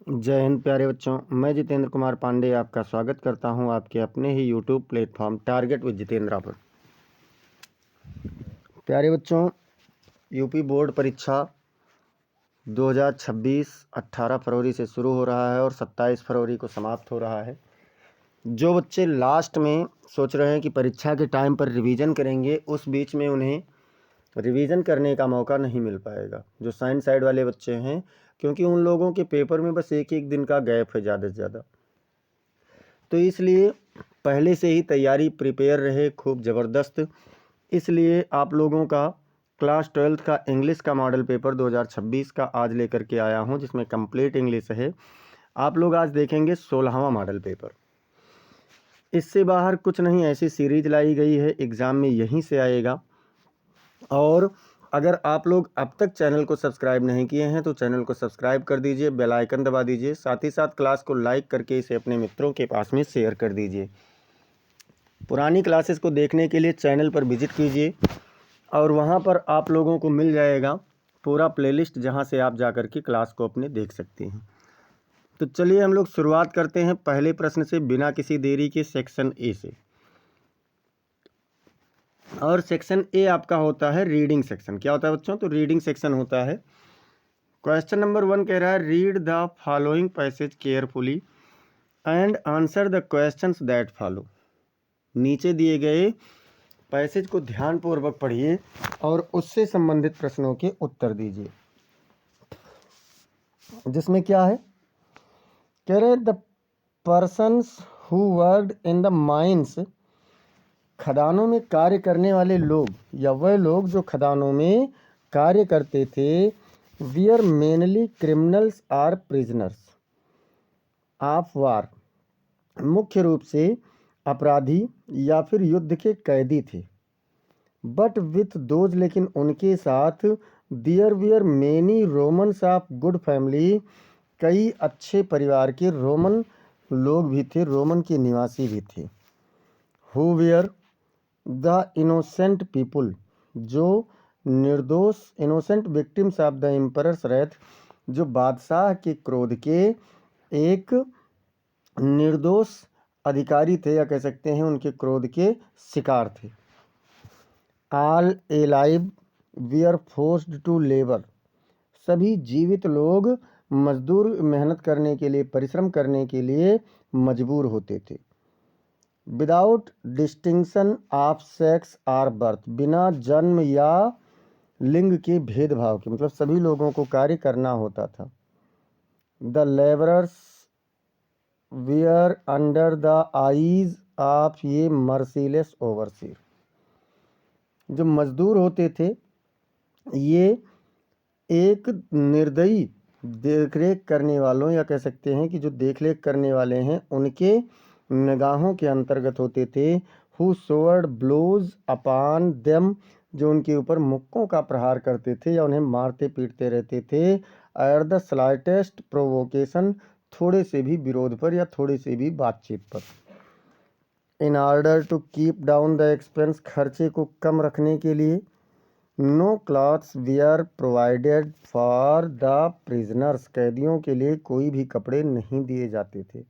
जय हिंद प्यारे बच्चों। मैं जितेंद्र कुमार पांडे आपका स्वागत करता हूं आपके अपने ही YouTube platform target with Jitendra पर। प्यारे बच्चों, यूपी बोर्ड परीक्षा 2026 18 फरवरी से शुरू हो रहा है और 27 फरवरी को समाप्त हो रहा है। जो बच्चे लास्ट में सोच रहे हैं कि परीक्षा के टाइम पर रिवीजन करेंगे, उस बीच में उन्हें रिवीजन करने का मौका नहीं मिल पाएगा। जो साइंस साइड वाले बच्चे हैं, क्योंकि उन लोगों के पेपर में बस एक एक दिन का गैप है ज़्यादा से ज़्यादा, तो इसलिए पहले से ही तैयारी प्रिपेयर रहे खूब ज़बरदस्त। इसलिए आप लोगों का क्लास 12th का इंग्लिश का मॉडल पेपर 2026 का आज लेकर के आया हूं, जिसमें कंप्लीट इंग्लिश है। आप लोग आज देखेंगे 16वां मॉडल पेपर। इससे बाहर कुछ नहीं, ऐसी सीरीज लाई गई है, एग्ज़ाम में यहीं से आएगा। और अगर आप लोग अब तक चैनल को सब्सक्राइब नहीं किए हैं तो चैनल को सब्सक्राइब कर दीजिए, बेल आइकन दबा दीजिए, साथ ही साथ क्लास को लाइक करके इसे अपने मित्रों के पास में शेयर कर दीजिए। पुरानी क्लासेस को देखने के लिए चैनल पर विजिट कीजिए और वहां पर आप लोगों को मिल जाएगा पूरा प्लेलिस्ट, जहां से आप जाकर के क्लास को अपने देख सकते हैं। तो चलिए हम लोग शुरुआत करते हैं पहले प्रश्न से बिना किसी देरी के, सेक्शन ए से। और सेक्शन ए आपका होता है रीडिंग सेक्शन। क्या होता है बच्चों? तो रीडिंग सेक्शन होता है। क्वेश्चन नंबर 1 कह रहा है, read the following passage carefully and answer the questions that follow. नीचे दिए गए पैसेज को ध्यानपूर्वक पढ़िए और उससे संबंधित प्रश्नों के उत्तर दीजिए। जिसमें क्या है, कह रहे the persons who worked in the mines, खदानों में कार्य करने वाले लोग या वह लोग जो खदानों में कार्य करते थे, were mainly criminals or prisoners of war, मुख्य रूप से अपराधी या फिर युद्ध के कैदी थे। बट विथ दोज, लेकिन उनके साथ, there were many Romans of good family, कई अच्छे परिवार के रोमन लोग भी थे, रोमन के निवासी भी थे। Who were the innocent people, जो निर्दोष, innocent victims of the emperor's wrath, जो बादशाह के क्रोध के एक निर्दोष अधिकारी थे, या कह सकते हैं उनके क्रोध के शिकार थे। All alive we are forced to labour, सभी जीवित लोग मजदूर मेहनत करने के लिए, परिश्रम करने के लिए मजबूर होते थे। Without distinction of sex or birth, बिना जन्म या लिंग के भेदभाव के, मतलब सभी लोगों को कार्य करना होता था। The labourers wear under the eyes of ये मर्सीलेस ओवरसीयर, जो मजदूर होते थे ये एक निर्दयी देखरेख करने वालों, या कह सकते हैं कि जो देखरेख करने वाले हैं, उनके निगाहों के अंतर्गत होते थे। हु सोवर्ड ब्लोज अपॉन देम, जो उनके ऊपर मुक्कों का प्रहार करते थे या उन्हें मारते पीटते रहते थे। एट द स्लाइटेस्ट प्रोवोकेशन, थोड़े से भी विरोध पर या थोड़े से भी बातचीत पर। In order to keep down the expense, खर्चे को कम रखने के लिए। No clothes were provided for the prisoners, कैदियों के लिए कोई भी कपड़े नहीं दिए जाते थे।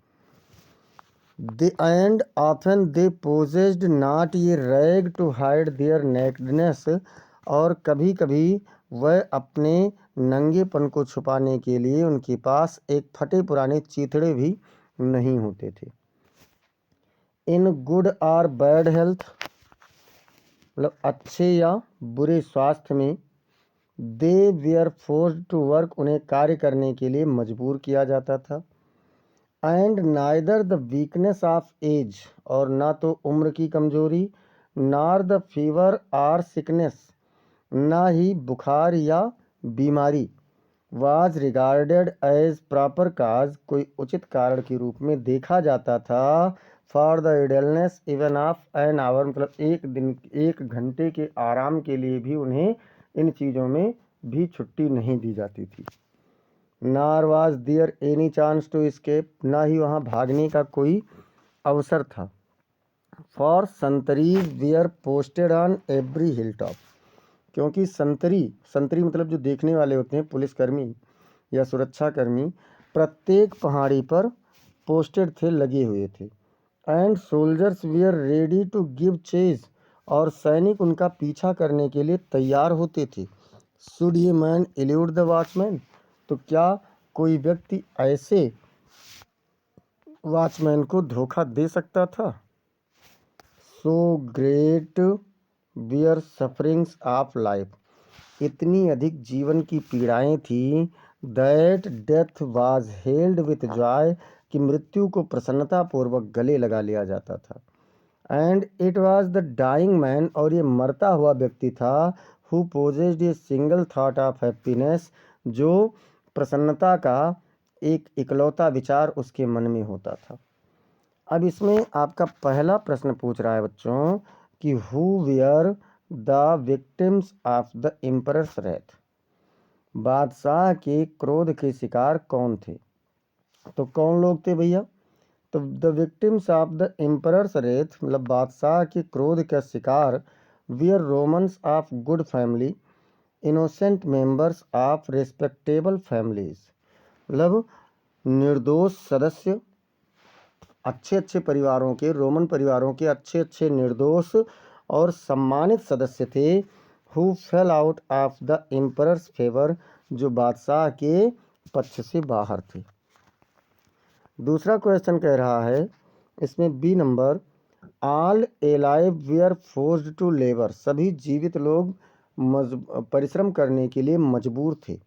They and often they possessed not a rag to hide their nakedness, और कभी कभी वह अपने नंगेपन को छुपाने के लिए उनके पास एक फटे पुराने चीथड़े भी नहीं होते थे। इन गुड और बैड हेल्थ, मतलब अच्छे या बुरे स्वास्थ्य में। They were forced to work, उन्हें कार्य करने के लिए मजबूर किया जाता था। And neither the weakness of age, और ना तो उम्र की कमजोरी, नार द फीवर आर सिकनेस, ना ही बुखार या बीमारी, was regarded as proper cause, कोई उचित कारण के रूप में देखा जाता था। For the idleness even of an hour, मतलब एक दिन, एक घंटे के आराम के लिए भी उन्हें इन चीज़ों में भी छुट्टी नहीं दी जाती थी। Nor was there any chance to escape, ना ही वहाँ भागने का कोई अवसर था। फॉर संतरी were posted on every hill top, क्योंकि संतरी, संतरी मतलब जो देखने वाले होते हैं, पुलिसकर्मी या सुरक्षाकर्मी, प्रत्येक पहाड़ी पर पोस्टेड थे, लगे हुए थे। And soldiers were ready to give chase, और सैनिक उनका पीछा करने के लिए तैयार होते थे। शुड ये मैन एल्यूड द वॉचमैन, तो क्या कोई व्यक्ति ऐसे वॉचमैन को धोखा दे सकता था? So great were sufferings of life, इतनी अधिक जीवन की पीड़ाएं थी, that death was hailed with joy, कि मृत्यु को प्रसन्नतापूर्वक गले लगा लिया जाता था। And it was the dying man, और ये मरता हुआ व्यक्ति था, who possessed a single thought of happiness, जो प्रसन्नता का एक इकलौता विचार उसके मन में होता था। अब इसमें आपका पहला प्रश्न पूछ रहा है बच्चों कि who were the victims of the emperor's wrath, बादशाह के क्रोध के शिकार कौन थे? तो कौन लोग थे भैया? तो the victims of the emperor's Wraith मतलब बादशाह के क्रोध का शिकार wear Romans of good family, innocent members of respectable families, मतलब निर्दोष सदस्य, अच्छे अच्छे परिवारों के, रोमन परिवारों के अच्छे अच्छे निर्दोष और सम्मानित सदस्य थे। Who fail out of the emperors favour, जो बादशाह के पक्ष से बाहर थे। दूसरा क्वेश्चन कह रहा है इसमें B number, all alive were forced to labour, सभी जीवित लोग परिश्रम करने के लिए मजबूर थे।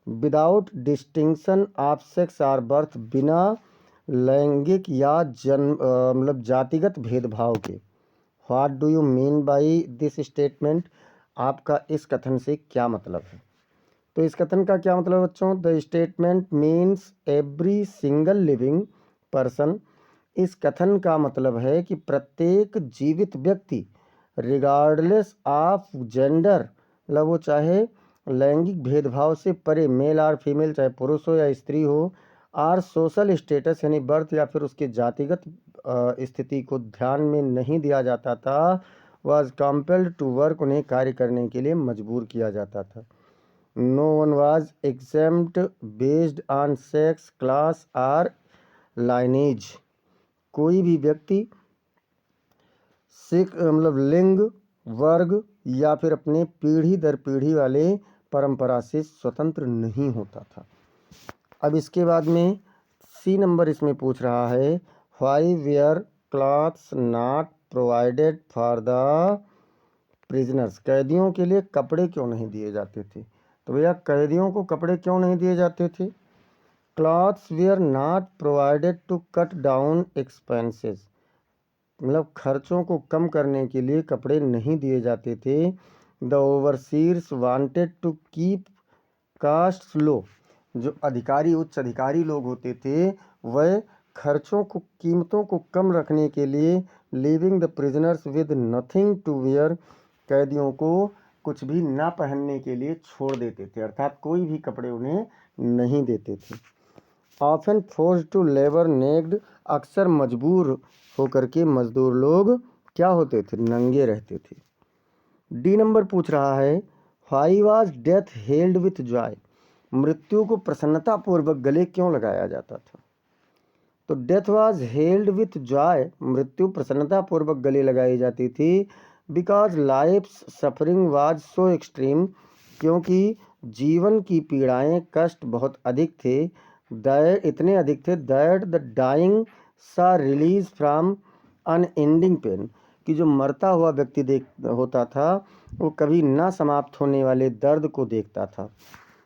विदाउट डिस्टिंक्शन ऑफ सेक्स और बर्थ, बिना लैंगिक या मतलब जातिगत भेदभाव के। What do you mean by this statement, आपका इस कथन से क्या मतलब है? तो इस कथन का क्या मतलब बच्चों? The statement means every single living person, इस कथन का मतलब है कि प्रत्येक जीवित व्यक्ति रिगार्डलेस ऑफ जेंडर, मतलब वो चाहे लैंगिक भेदभाव से परे, मेल और फीमेल, चाहे पुरुष हो या स्त्री हो, आर सोशल स्टेटस यानी बर्थ या फिर उसके जातिगत स्थिति को ध्यान में नहीं दिया जाता था, वाज कंपेल्ड टू वर्क, उन्हें कार्य करने के लिए मजबूर किया जाता था। No one was exempt based on sex, class और लाइनेज, कोई भी व्यक्ति सिख मतलब लिंग, वर्ग या फिर अपने पीढ़ी दर पीढ़ी वाले परंपरा से स्वतंत्र नहीं होता था। अब इसके बाद में सी नंबर इसमें पूछ रहा है, why were clothes not provided for the prisoners, कैदियों के लिए कपड़े क्यों नहीं दिए जाते थे? तो भैया कैदियों को कपड़े क्यों नहीं दिए जाते थे? Clothes were not provided to cut down expenses, मतलब खर्चों को कम करने के लिए कपड़े नहीं दिए जाते थे। The overseers wanted to keep cost low, जो अधिकारी, उच्च अधिकारी लोग होते थे, वह खर्चों को, कीमतों को कम रखने के लिए leaving the prisoners with nothing to wear, कैदियों को कुछ भी ना पहनने के लिए छोड़ देते थे, अर्थात कोई भी कपड़े उन्हें नहीं देते थे। Often forced to labour naked, अक्सर मजबूर होकर के मजदूर लोग क्या होते थे? नंगे रहते थे। डी नंबर पूछ रहा है, why was death held with Joy, मृत्यु को प्रसन्नतापूर्वक गले क्यों लगाया जाता था? तो death was hailed with Joy, मृत्यु प्रसन्नतापूर्वक गले लगाई जाती थी, because life suffering was so extreme, क्योंकि जीवन की पीड़ाएं, कष्ट बहुत अधिक थे, दैट इतने अधिक थे, दैट द डाइंग सा रिलीज फ्रॉम अनएंडिंग पेन, कि जो मरता हुआ व्यक्ति होता था वो कभी ना समाप्त होने वाले दर्द को देखता था,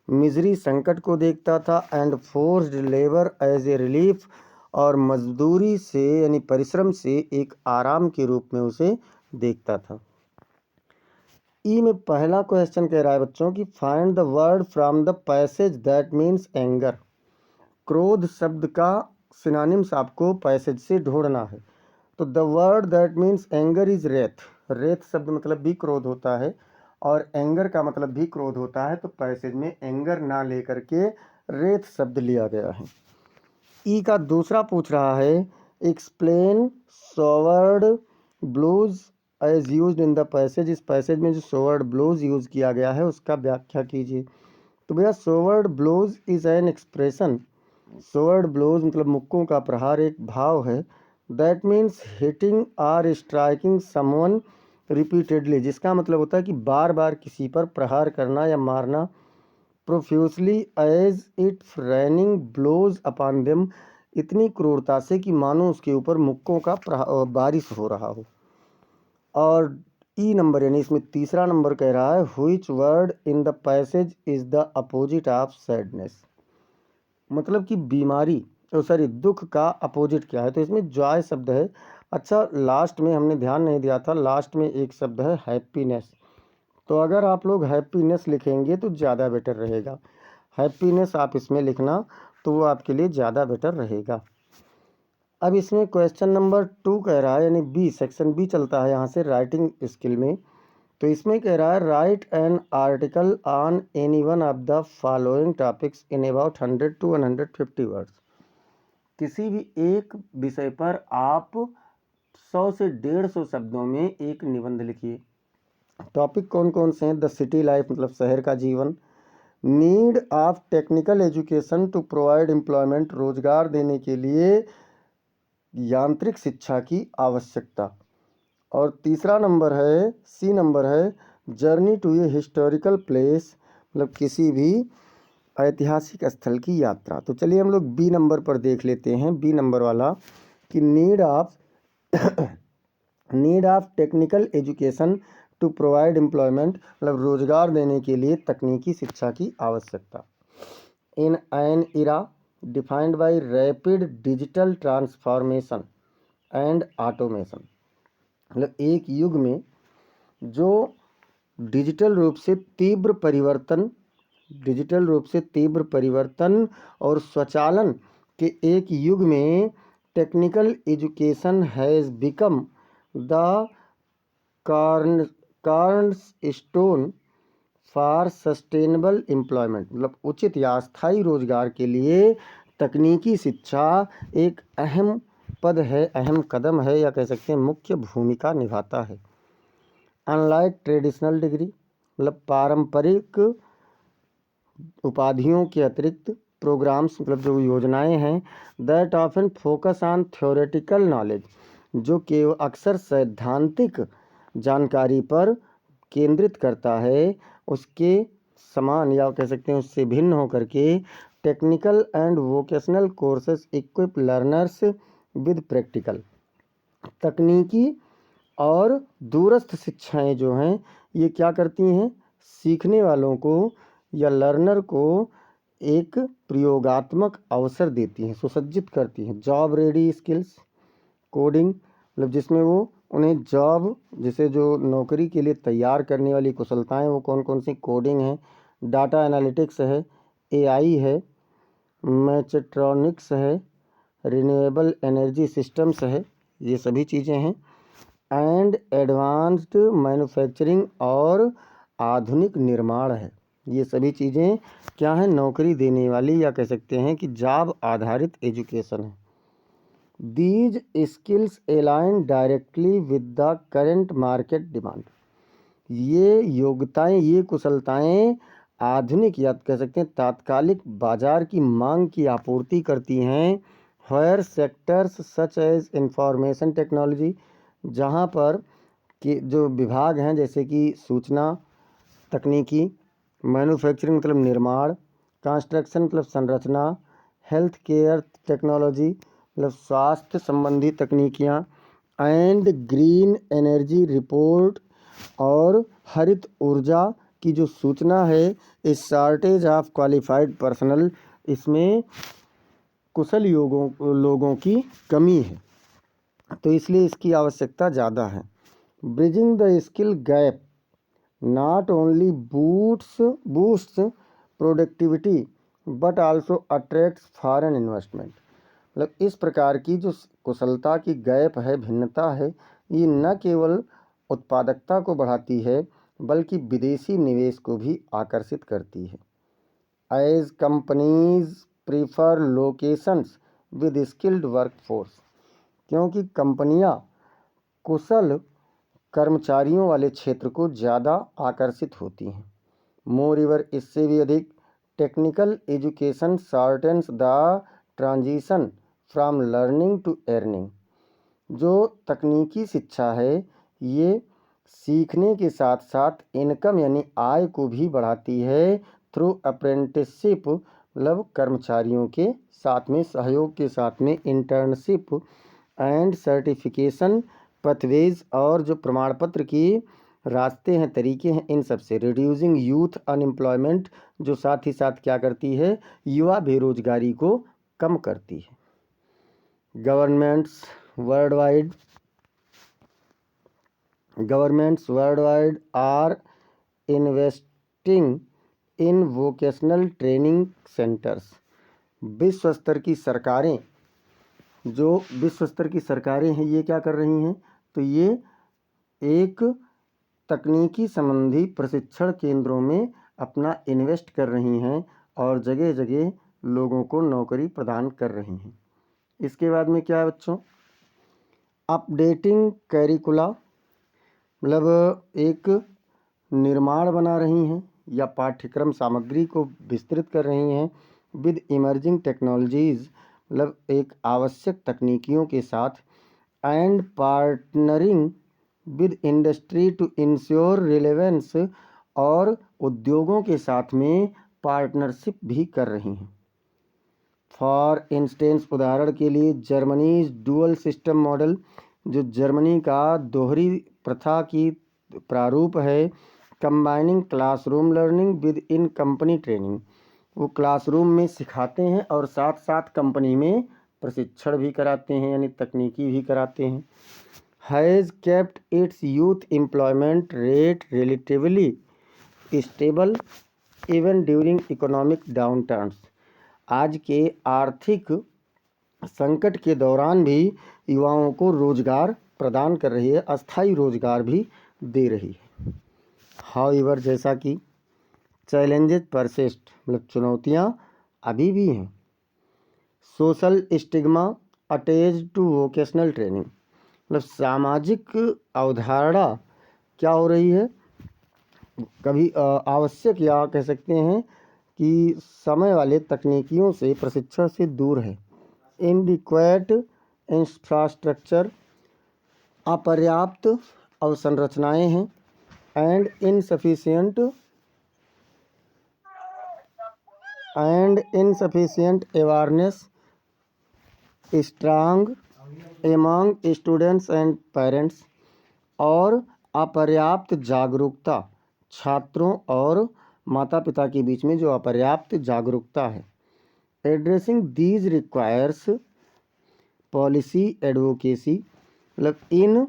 मिजरी, संकट को देखता था, and forced labour as a relief, और मजदूरी से यानी परिश्रम से एक आराम के रूप में उसे देखता था। ई में पहला क्वेश्चन कह रहा है बच्चों कि find the word from the passage that means anger, क्रोध शब्द का सिनोनिम्स आपको पैसेज से ढूंढना है। तो the word that means anger is Wraith, Wraith शब्द मतलब भी क्रोध होता है और एंगर का मतलब भी क्रोध होता है, तो पैसेज में एंगर ना लेकर के रेथ शब्द लिया गया है। ई का दूसरा पूछ रहा है, explain sword blows as used in the passage, इस पैसेज में जो सोवर्ड ब्लोज यूज किया गया है उसका व्याख्या कीजिए। तो भैया sword blows is an expression sword blows मतलब मुक्कों का प्रहार एक भाव है। That means hitting or striking someone repeatedly, जिसका मतलब होता है कि बार बार किसी पर प्रहार करना या मारना। Profusely as it raining blows upon them, इतनी क्रूरता से कि मानो उसके ऊपर मुक्कों का बारिश हो रहा हो। और ई नंबर यानी इसमें तीसरा नंबर कह रहा है which word in the passage is the opposite of sadness, मतलब कि बीमारी तो सॉरी दुख का अपोजिट क्या है, तो इसमें जॉय शब्द है। अच्छा, लास्ट में हमने ध्यान नहीं दिया था, लास्ट में एक शब्द है हैप्पीनेस, तो अगर आप लोग हैप्पीनेस लिखेंगे तो ज़्यादा बेटर रहेगा। हैप्पीनेस आप इसमें लिखना तो वो आपके लिए ज़्यादा बेटर रहेगा। अब इसमें क्वेश्चन नंबर 2 कह रहा है, यानी बी, सेक्शन बी चलता है यहाँ से राइटिंग स्किल में। तो इसमें कह रहा है right an article on any one of the following topics in about 100 to 150 words. किसी भी एक विषय पर आप 100 से 150 शब्दों में एक निबंध लिखिए। टॉपिक कौन कौन से हैं? द सिटी लाइफ मतलब शहर का जीवन, need of technical education to provide employment रोजगार देने के लिए यांत्रिक शिक्षा की आवश्यकता, और तीसरा नंबर है सी नंबर है journey to a historical place मतलब किसी भी ऐतिहासिक स्थल की यात्रा। तो चलिए हम लोग बी नंबर पर देख लेते हैं, बी नंबर वाला कि need of technical education to provide employment मतलब रोजगार देने के लिए तकनीकी शिक्षा की आवश्यकता। In an era defined by rapid digital transformation and automation, मतलब एक युग में जो डिजिटल रूप से तीव्र परिवर्तन और स्वचालन के एक युग में technical education has become the cornerstone for sustainable employment, मतलब उचित या स्थायी रोजगार के लिए तकनीकी शिक्षा एक अहम पद है, अहम कदम है, या कह सकते हैं मुख्य भूमिका निभाता है। अनलाइक ट्रेडिशनल डिग्री मतलब पारंपरिक उपाधियों के अतिरिक्त प्रोग्राम्स मतलब जो योजनाएं हैं that often focus on theoretical knowledge, जो केवल अक्सर सैद्धांतिक जानकारी पर केंद्रित करता है, उसके समान या कह सकते हैं उससे भिन्न होकर के technical and vocational courses equip learners with practical, तकनीकी और दूरस्थ शिक्षाएं जो हैं ये क्या करती हैं, सीखने वालों को या लर्नर को एक प्रयोगात्मक अवसर देती हैं, सुसज्जित करती हैं। जॉब रेडी स्किल्स, कोडिंग मतलब जिसमें वो उन्हें जॉब जैसे जो नौकरी के लिए तैयार करने वाली कुशलताएं वो कौन कौन सी, कोडिंग है, डाटा एनालिटिक्स है, एआई है, मैचेट्रॉनिक्स है, रिन्यूएबल एनर्जी सिस्टम्स है, ये सभी चीज़ें हैं। एंड एडवांस्ड मैन्युफैक्चरिंग और आधुनिक निर्माण है, ये सभी चीज़ें क्या हैं, नौकरी देने वाली या कह सकते हैं कि जॉब आधारित एजुकेशन है। These skills align directly with the current market demand, ये योग्यताएं ये कुशलताएं आधुनिक या कह सकते हैं तात्कालिक बाजार की मांग की आपूर्ति करती हैं। Where sectors such as information technology, जहां पर कि जो विभाग हैं जैसे कि सूचना तकनीकी, मैन्युफैक्चरिंग मतलब निर्माण, कंस्ट्रक्शन मतलब संरचना, हेल्थ केयर टेक्नोलॉजी मतलब स्वास्थ्य संबंधी तकनीकियाँ, एंड ग्रीन एनर्जी रिपोर्ट और हरित ऊर्जा की जो सूचना है, इस शॉर्टेज ऑफ क्वालिफाइड पर्सनल, इसमें कुशल लोगों की कमी है, तो इसलिए इसकी आवश्यकता ज़्यादा है। Bridging the skill gap not only boosts productivity but also attracts foreign investment, मतलब इस प्रकार की जो कुशलता की गैप है, भिन्नता है, ये न केवल उत्पादकता को बढ़ाती है बल्कि विदेशी निवेश को भी आकर्षित करती है। As companies prefer locations with skilled workforce, क्योंकि कंपनियां कुशल कर्मचारियों वाले क्षेत्र को ज़्यादा आकर्षित होती हैं। मोर इवर इससे भी अधिक technical education shortens the transition from learning to earning. जो तकनीकी शिक्षा है ये सीखने के साथ साथ इनकम यानी आय को भी बढ़ाती है थ्रू अप्रेंटिसशिप, मतलब कर्मचारियों के साथ में सहयोग के साथ में इंटर्नशिप एंड सर्टिफिकेशन पथवेज और जो प्रमाण पत्र की रास्ते हैं, तरीके हैं, इन सब से रिड्यूसिंग यूथ अनएम्प्लॉयमेंट, जो साथ ही साथ क्या करती है, युवा बेरोजगारी को कम करती है। Governments worldwide are investing in vocational training centres. विश्व स्तर की सरकारें हैं ये क्या कर रही हैं, तो ये एक तकनीकी संबंधी प्रशिक्षण केंद्रों में अपना इन्वेस्ट कर रही हैं और जगह जगह लोगों को नौकरी प्रदान कर रही हैं। इसके बाद में क्या है बच्चों, अपडेटिंग करिकुला, मतलब एक निर्माण बना रही हैं या पाठ्यक्रम सामग्री को विस्तृत कर रही हैं विद इमर्जिंग टेक्नोलॉजीज़, मतलब एक आवश्यक तकनीकियों के साथ, and partnering with industry to ensure relevance, और उद्योगों के साथ में पार्टनरशिप भी कर रही हैं। फॉर इंस्टेंस, उदाहरण के लिए जर्मनी डुअल सिस्टम मॉडल, जो जर्मनी का दोहरी प्रथा की प्रारूप है, combining classroom learning with in company training, वो क्लासरूम में सिखाते हैं और साथ साथ कंपनी में प्रशिक्षण भी कराते हैं यानी तकनीकी भी कराते हैं। Has kept its youth employment rate relatively stable even during economic downturns, आज के आर्थिक संकट के दौरान भी युवाओं को रोजगार प्रदान कर रही है, अस्थायी रोजगार भी दे रही है। हाउएवर, जैसा कि चैलेंजेस परसिस्ट, मतलब चुनौतियां अभी भी हैं। Social stigma attached to vocational training, मतलब सामाजिक अवधारणा क्या हो रही है, कभी आवश्यक या कह सकते हैं कि समय वाले तकनीकियों से प्रशिक्षण से दूर है। इनडिक्वेट इंफ्रास्ट्रक्चर, अपर्याप्त अवसंरचनाएं हैं, and insufficient awareness strong among students and parents, और अपर्याप्त जागरूकता छात्रों और माता पिता के बीच में जो अपर्याप्त जागरूकता है। Addressing these requires policy advocacy, मतलब इन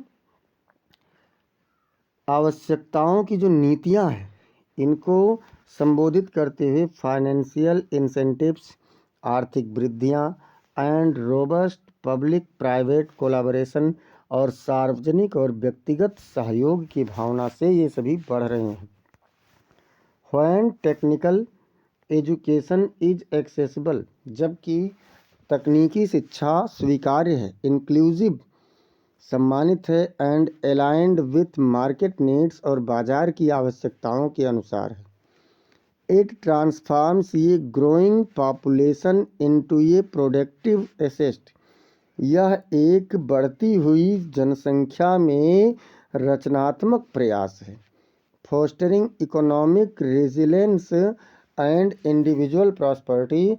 आवश्यकताओं की जो नीतियां हैं इनको संबोधित करते हुए फाइनेंशियल इंसेंटिव्स, आर्थिक वृद्धियां, and robust public private collaboration, और सार्वजनिक और व्यक्तिगत सहयोग की भावना से ये सभी बढ़ रहे हैं। When technical education is accessible, जबकि तकनीकी शिक्षा स्वीकार्य है, इंक्लूसिव सम्मानित है, and aligned with market needs, और बाजार की आवश्यकताओं के अनुसार है। इट ट्रांसफॉर्म्स ये ग्रोइंग पॉपुलेशन इनटू ए प्रोडक्टिव एसेट, यह एक बढ़ती हुई जनसंख्या में रचनात्मक प्रयास है। Fostering economic resilience and individual prosperity,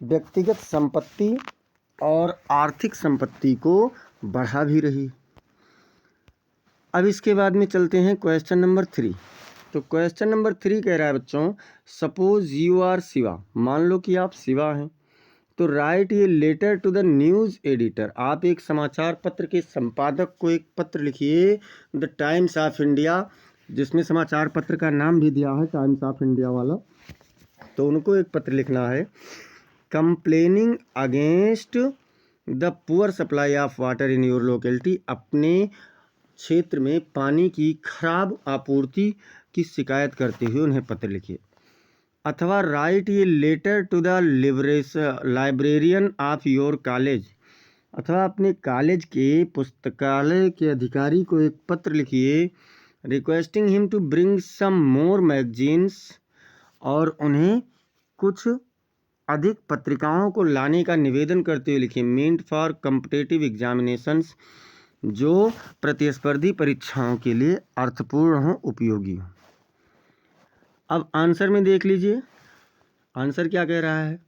व्यक्तिगत संपत्ति और आर्थिक संपत्ति को बढ़ा भी रही। अब इसके बाद में चलते हैं क्वेश्चन नंबर 3। तो क्वेश्चन नंबर 3 कह रहा है बच्चों, सपोज यू आर शिवा, मान लो कि आप शिवा हैं, तो राइट ये letter to the news editor, आप एक समाचार पत्र के संपादक को एक पत्र लिखिए, द टाइम्स ऑफ इंडिया, जिसमें समाचार पत्र का नाम भी दिया है टाइम्स ऑफ इंडिया वाला, तो उनको एक पत्र लिखना है, complaining against the poor supply of water in your locality, अपने क्षेत्र में पानी की खराब आपूर्ति की शिकायत करते हुए उन्हें पत्र लिखिए। अथवा राइट ये letter to the librarian of your college, अथवा अपने कॉलेज के पुस्तकालय के अधिकारी को एक पत्र लिखिए, requesting him to bring some more magazines, और उन्हें कुछ अधिक पत्रिकाओं को लाने का निवेदन करते हुए लिखिए। मीन्ट फॉर कॉम्पिटिटिव एग्जामिनेशंस, जो प्रतिस्पर्धी परीक्षाओं के लिए अर्थपूर्ण हो, उपयोगी हो। अब आंसर में देख लीजिए, आंसर क्या कह रहा है।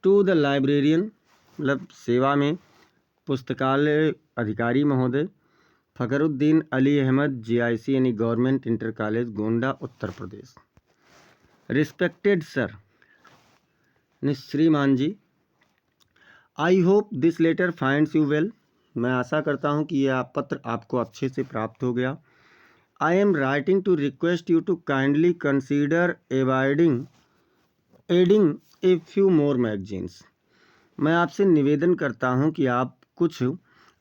टू द लाइब्रेरियन, मतलब सेवा में, पुस्तकालय अधिकारी महोदय, फ़खरुद्दीन अली अहमद, GIC यानी government inter college, Gonda, Uttar Pradesh. Respected sir, श्रीमान ji, I hope this letter finds you well, मैं आशा करता हूँ कि यह पत्र आपको अच्छे से प्राप्त हो गया। I am writing to request you to kindly consider adding a few more magazines, मैं आपसे निवेदन करता हूं कि आप कुछ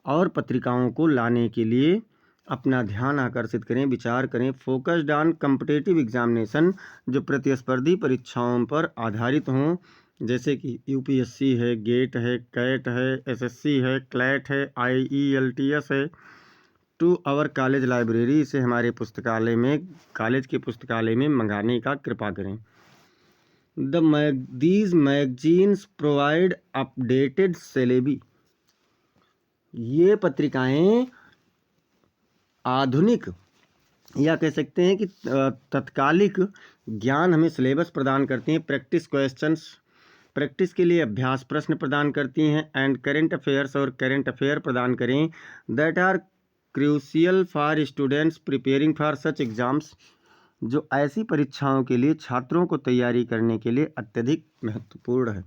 और पत्रिकाओं को लाने के लिए अपना ध्यान आकर्षित करें, विचार करें। फोकस्ड ऑन कॉम्पिटिटिव एग्जामिनेशन, जो प्रतिस्पर्धी परीक्षाओं पर आधारित हों, जैसे कि UPSC है, गेट है, कैट है, SSC है, क्लैट है, IELTS है। टू आवर कॉलेज लाइब्रेरी, इसे हमारे पुस्तकालय में, कॉलेज के पुस्तकालय में मंगाने का कृपा करें। These magazines provide updated syllabi, ये पत्रिकाएं आधुनिक या कह सकते हैं कि तत्कालिक ज्ञान हमें सिलेबस प्रदान करती हैं। प्रैक्टिस क्वेश्चंस, प्रैक्टिस के लिए अभ्यास प्रश्न प्रदान करती हैं। एंड करेंट अफेयर्स, और करेंट अफेयर प्रदान करें। That are crucial for students preparing for such exams, जो ऐसी परीक्षाओं के लिए छात्रों को तैयारी करने के लिए अत्यधिक महत्वपूर्ण है।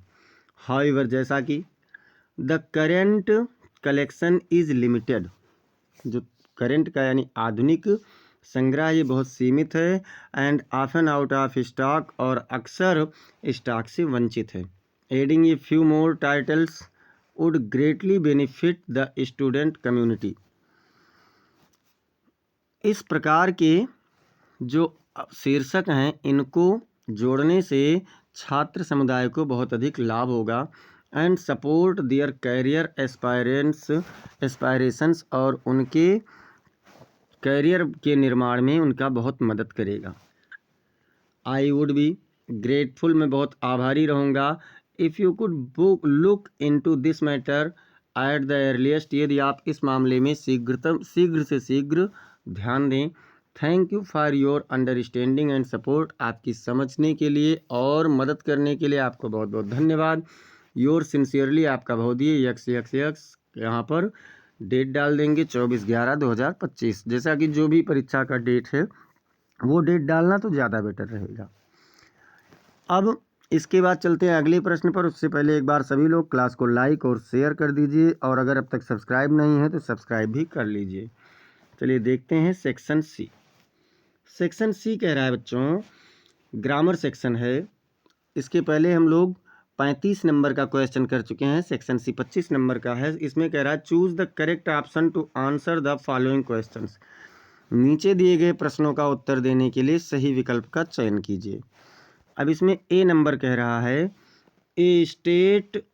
हाउएवर, जैसा कि the current collection is limited, जो करेंट का यानी आधुनिक संग्रह ये बहुत सीमित है। And often out of stock, और अक्सर स्टॉक से वंचित है। Adding a few more titles would greatly benefit the student community, इस प्रकार के जो शीर्षक हैं, इनको जोड़ने से छात्र समुदाय को बहुत अधिक लाभ होगा। And support their career aspirations, और उनके कैरियर के निर्माण में उनका बहुत मदद करेगा। आई वुड बी ग्रेटफुल, मैं बहुत आभारी रहूँगा। If you could look into this matter at the earliest, यदि आप इस मामले में शीघ्र से शीघ्र ध्यान दें। Thank you for your understanding and support, आपकी समझने के लिए और मदद करने के लिए आपको बहुत बहुत धन्यवाद। योर सिंसियरली, आपका बहुदीय यक्स, यहाँ पर डेट डाल देंगे 24/11/2025, जैसा कि जो भी परीक्षा का डेट है वो डेट डालना तो ज़्यादा बेटर रहेगा। अब इसके बाद चलते हैं अगले प्रश्न पर। उससे पहले एक बार सभी लोग क्लास को लाइक और शेयर कर दीजिए, और अगर अब तक सब्सक्राइब नहीं है तो सब्सक्राइब भी कर लीजिए। चलिए देखते हैं सेक्शन सी। सेक्शन सी कह रहा है बच्चों, ग्रामर सेक्शन है। इसके पहले हम लोग 35 नंबर का क्वेश्चन कर चुके हैं। सेक्शन सी 25 नंबर का है। इसमें कह रहा है choose the correct option to answer the following questions, नीचे दिए गए प्रश्नों का उत्तर देने के लिए सही विकल्प का चयन कीजिए। अब इसमें ए नंबर कह रहा है, a state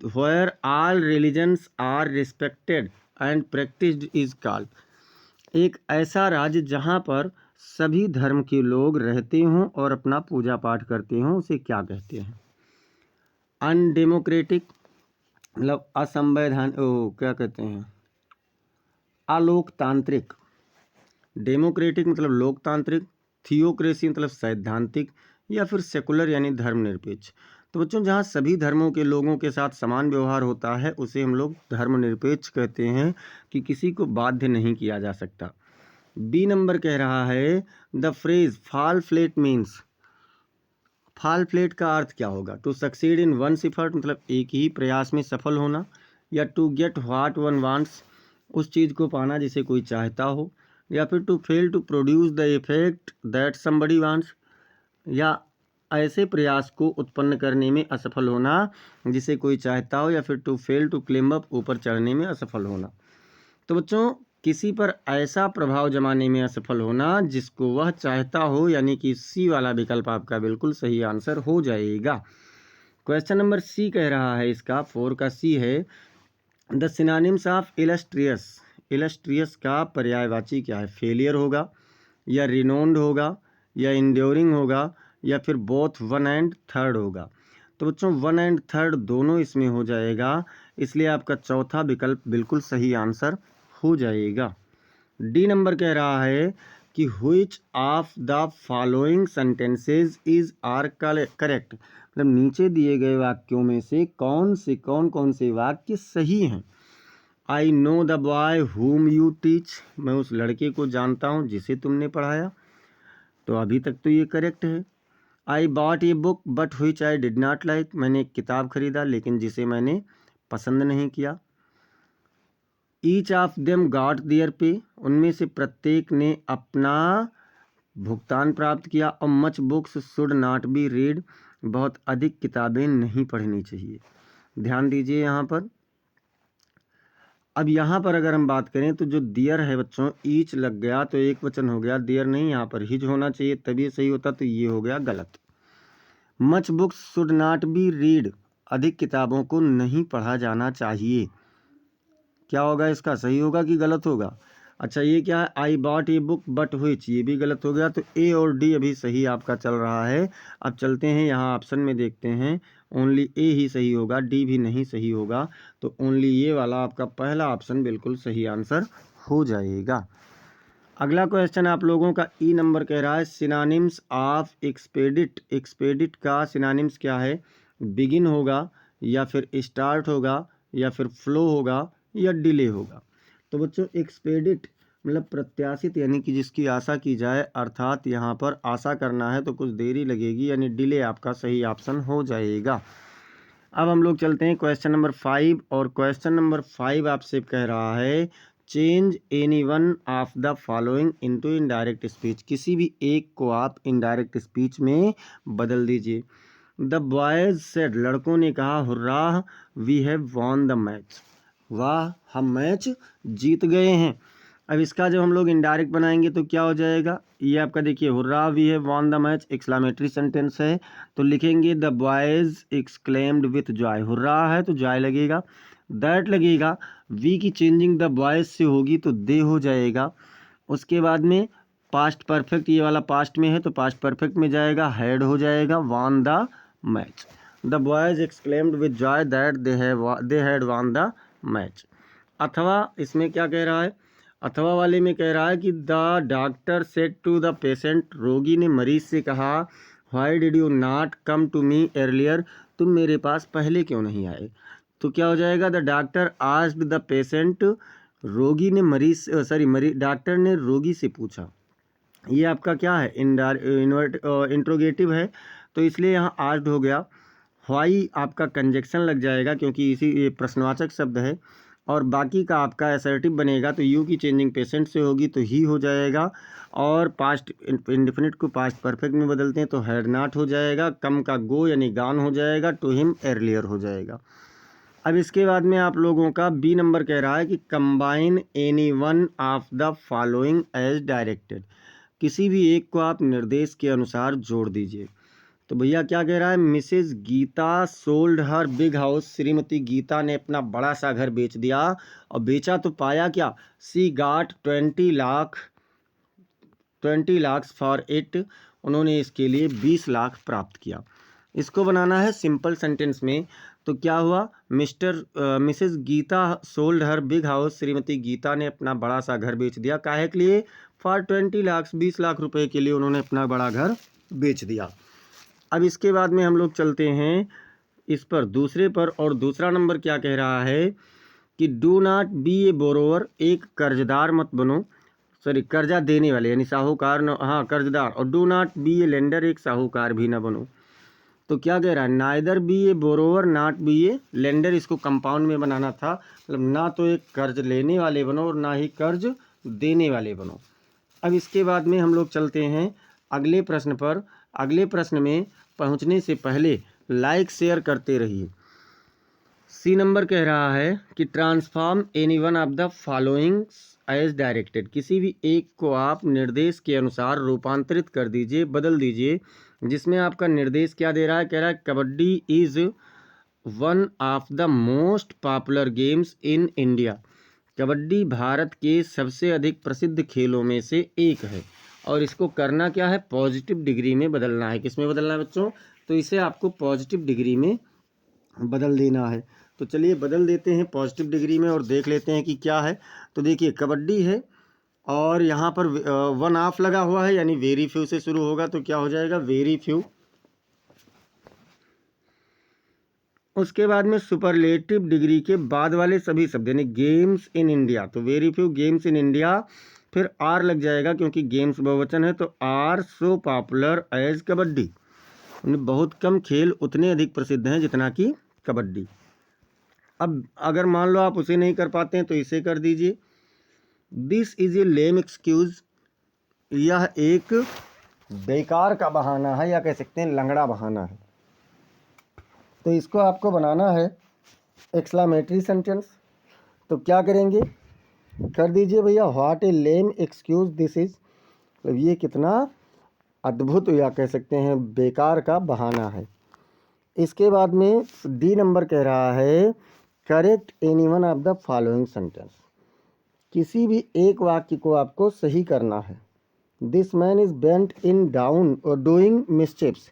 where all religions are respected and practised is called, एक ऐसा राज्य जहाँ पर सभी धर्म के लोग रहते हों और अपना पूजा पाठ करते हों, उसे क्या कहते हैं। अनडेमोक्रेटिक, मतलब असंवैधानिक, क्या कहते हैं, अलोकतांत्रिक। डेमोक्रेटिक मतलब लोकतांत्रिक, थियोक्रेसी मतलब सैद्धांतिक, या फिर सेकुलर यानी धर्मनिरपेक्ष। तो बच्चों, जहाँ सभी धर्मों के लोगों के साथ समान व्यवहार होता है उसे हम लोग धर्मनिरपेक्ष कहते हैं, कि किसी को बाध्य नहीं किया जा सकता। बी नंबर कह रहा है, the phrase fall flat means, fall flat का अर्थ क्या होगा। To succeed in one effort, मतलब एक ही प्रयास में सफल होना, या to get what one wants, उस चीज़ को पाना जिसे कोई चाहता हो, या फिर to fail to produce the effect that somebody wants, या ऐसे प्रयास को उत्पन्न करने में असफल होना जिसे कोई चाहता हो, या फिर टू फेल टू क्लिम्ब अप, ऊपर चढ़ने में असफल होना। तो बच्चों, किसी पर ऐसा प्रभाव जमाने में असफल होना जिसको वह चाहता हो, यानी कि सी वाला विकल्प आपका बिल्कुल सही आंसर हो जाएगा। क्वेश्चन नंबर सी कह रहा है, इसका 4 का सी है, the synonyms of illustrious, illustrious का पर्यायवाची क्या है। फेलियर होगा, या रिनोन्ड होगा, या इंड्योरिंग होगा, या फिर बोथ वन एंड थर्ड होगा। तो बच्चों 1 एंड 3 दोनों इसमें हो जाएगा, इसलिए आपका चौथा विकल्प बिल्कुल सही आंसर हो जाएगा। डी नंबर कह रहा है कि which of the following sentences is are correct, मतलब नीचे दिए गए वाक्यों में से कौन से वाक्य सही हैं। I know the boy whom you teach, मैं उस लड़के को जानता हूँ जिसे तुमने पढ़ाया, तो अभी तक तो ये करेक्ट है। I bought a book but which I did not like, मैंने एक किताब खरीदा लेकिन जिसे मैंने पसंद नहीं किया। Each of them got their pay, उनमें से प्रत्येक ने अपना भुगतान प्राप्त किया। और much books should not be read, बहुत अधिक किताबें नहीं पढ़नी चाहिए। ध्यान दीजिए यहाँ पर। अब यहाँ पर अगर हम बात करें तो जो दियर है बच्चों, ईच लग गया तो एक वचन हो गया, दियर नहीं, यहाँ पर हिज होना चाहिए तभी सही होता, तो ये हो गया गलत। Much books should not be read, अधिक किताबों को नहीं पढ़ा जाना चाहिए। क्या होगा इसका, सही होगा कि गलत होगा? अच्छा ये क्या है, I bought a book but which, ये भी गलत हो गया। तो ए और डी अभी सही आपका चल रहा है। अब चलते हैं यहाँ ऑप्शन में देखते हैं, ओनली ए ही सही होगा, डी भी नहीं सही होगा, तो ओनली ये वाला आपका पहला ऑप्शन बिल्कुल सही आंसर हो जाएगा। अगला क्वेश्चन आप लोगों का ई नंबर कह रहा है सिनोनिम्स ऑफ एक्सपेडिट, एक्सपेडिट का सिनोनिम्स क्या है? बिगिन होगा या फिर स्टार्ट होगा या फिर फ्लो होगा या डिले होगा। तो बच्चों एक्सपेडिट मतलब प्रत्याशित, यानी कि जिसकी आशा की जाए, अर्थात यहाँ पर आशा करना है तो कुछ देरी लगेगी, यानी डिले आपका सही ऑप्शन हो जाएगा। अब हम लोग चलते हैं क्वेश्चन नंबर 5, और क्वेश्चन नंबर 5 आपसे कह रहा है change any one of the following into indirect speech, किसी भी एक को आप इनडायरेक्ट स्पीच में बदल दीजिए। द बॉयज सेड, लड़कों ने कहा, hurrah we have won the match, वाह हम मैच जीत गए हैं। अब इसका जब हम लोग इनडायरेक्ट बनाएंगे तो क्या हो जाएगा, ये आपका देखिए, hurrah we have won the match exclamatory sentence है, तो लिखेंगे the boys exclaimed with joy, hurrah है तो जॉय लगेगा, दैट लगेगा, वी की चेंजिंग द बॉयज से होगी तो दे हो जाएगा। उसके बाद में पास्ट परफेक्ट, ये वाला पास्ट में है तो पास्ट परफेक्ट में जाएगा, हैड हो जाएगा, von the match. The boys exclaimed with Joy that they had von the match. अथवा इसमें क्या कह रहा है, अथवा वाले में कह रहा है कि the doctor said to the patient, रोगी ने मरीज से कहा, why did you not come to me earlier, तुम मेरे पास पहले क्यों नहीं आए। तो क्या हो जाएगा, the doctor asked the patient, रोगी ने डॉक्टर ने रोगी से पूछा। ये आपका क्या है, इंट्रोगेटिव है, तो इसलिए यहाँ आस्क्ड हो गया। व्हाई आपका कंजक्शन लग जाएगा क्योंकि ये प्रश्नवाचक शब्द है, और बाकी का आपका असर्टिव बनेगा तो यू की चेंजिंग पेशेंट से होगी तो ही हो जाएगा, और पास्ट इंडेफिनिट को पास्ट परफेक्ट में बदलते हैं तो हैड नॉट हो जाएगा, कम का गो यानी गान हो जाएगा, टू हिम अर्लियर हो जाएगा। अब इसके बाद में आप लोगों का बी नंबर कह रहा है कि combine any one of the following as directed, किसी भी एक को आप निर्देश के अनुसार जोड़ दीजिए। तो भैया क्या कह रहा है, मिसेज गीता सोल्ड हर बिग हाउस, श्रीमती गीता ने अपना बड़ा सा घर बेच दिया, और बेचा तो पाया क्या, सी गाट 20 लाख फॉर इट, उन्होंने इसके लिए 20 लाख प्राप्त किया। इसको बनाना है सिंपल सेंटेंस में, तो क्या हुआ, मिसेज गीता सोल्ड हर बिग हाउस, श्रीमती गीता ने अपना बड़ा सा घर बेच दिया, काहे के लिए, फॉर 20 लाख, 20 लाख रुपए के लिए उन्होंने अपना बड़ा घर बेच दिया। अब इसके बाद में हम लोग चलते हैं इस पर दूसरे पर, और दूसरा नंबर क्या कह रहा है कि do not be A borrower, एक कर्जदार मत बनो, कर्जा देने वाले यानी साहूकार न, हाँ कर्जदार, और do not be A lender, एक साहूकार भी ना बनो। तो क्या कह रहा है, neither be A borrower not be A lender, इसको कंपाउंड में बनाना था, मतलब ना तो एक कर्ज लेने वाले बनो और ना ही कर्ज देने वाले बनो। अब इसके बाद में हम लोग चलते हैं अगले प्रश्न पर। अगले प्रश्न में पहुंचने से पहले लाइक शेयर करते रहिए। सी नंबर कह रहा है कि transform any one of the following as directed, किसी भी एक को आप निर्देश के अनुसार रूपांतरित कर दीजिए, बदल दीजिए। जिसमें आपका निर्देश क्या दे रहा है, कह रहा है kabaddi is one of the most popular games in India, kabaddi Bharat के सबसे अधिक प्रसिद्ध खेलों में से एक है। और इसको करना क्या है, पॉजिटिव डिग्री में बदलना है, किस में बदलना है बच्चों, तो इसे आपको पॉजिटिव डिग्री में बदल देना है। तो चलिए बदल देते हैं पॉजिटिव डिग्री में और देख लेते हैं कि क्या है। तो देखिए कबड्डी है और यहाँ पर 1 ऑफ लगा हुआ है, यानी वेरी फ्यू से शुरू होगा, तो क्या हो जाएगा वेरी फ्यू। उसके बाद में सुपरलेटिव डिग्री के बाद वाले सभी शब्द यानी गेम्स इन इंडिया, तो very few games in India, फिर आर लग जाएगा क्योंकि गेम्स बहुवचन है, तो are so popular as kabaddi, बहुत कम खेल उतने अधिक प्रसिद्ध हैं जितना कि कबड्डी। अब अगर मान लो आप उसे नहीं कर पाते हैं तो इसे कर दीजिए, this is a lame excuse, यह एक बेकार का बहाना है या कह सकते हैं लंगड़ा बहाना है। तो इसको आपको बनाना है एक्सक्लेमेटरी सेंटेंस। तो क्या करेंगे, कर दीजिए भैया what A lame excuse this is, मतलब ये कितना अद्भुत या कह सकते हैं बेकार का बहाना है। इसके बाद में डी नंबर कह रहा है correct any one of the following sentence, किसी भी एक वाक्य को आपको सही करना है। This man is bent in down और डूइंग मिसचिप्स,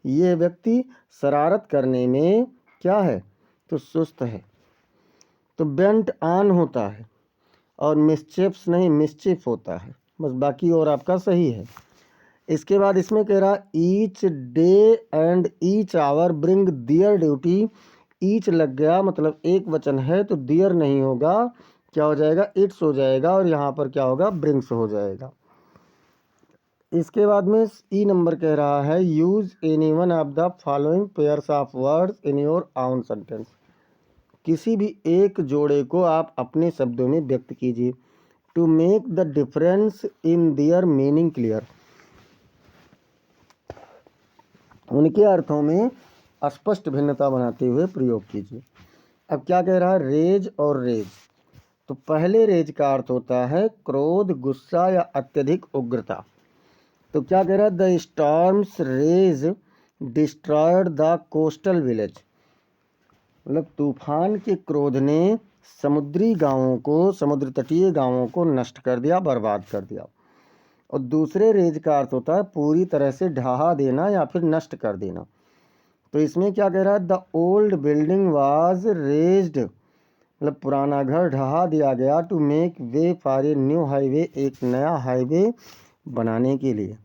ये व्यक्ति शरारत करने में क्या है, तो सुस्त है। तो बेंट ऑन होता है और मिसचिप्स नहीं मिसचिफ होता है, बस बाकी और आपका सही है। इसके बाद इसमें कह रहा each day and each hour bring their duty, each लग गया मतलब एक वचन है तो दियर नहीं होगा, क्या हो जाएगा इट्स हो जाएगा, और यहाँ पर क्या होगा ब्रिंग्स हो जाएगा। इसके बाद में ई नंबर कह रहा है use any one of the following pairs of words in your own sentence, किसी भी एक जोड़े को आप अपने शब्दों में व्यक्त कीजिए। To make the difference in their meaning clear, उनके अर्थों में स्पष्ट भिन्नता बनाते हुए प्रयोग कीजिए। अब क्या कह रहा है रेज और रेज, तो पहले रेज का अर्थ होता है क्रोध, गुस्सा या अत्यधिक उग्रता। तो क्या कह रहा है the storm's rage destroyed the coastal village, मतलब तूफान के क्रोध ने समुद्री गांवों को, समुद्र तटीय गांवों को नष्ट कर दिया, बर्बाद कर दिया। और दूसरे रेज का अर्थ होता है पूरी तरह से ढहा देना या फिर नष्ट कर देना। तो इसमें क्या कह रहा है the old building was razed, मतलब पुराना घर ढहा दिया गया, to make way for a new highway, एक नया हाईवे बनाने के लिए।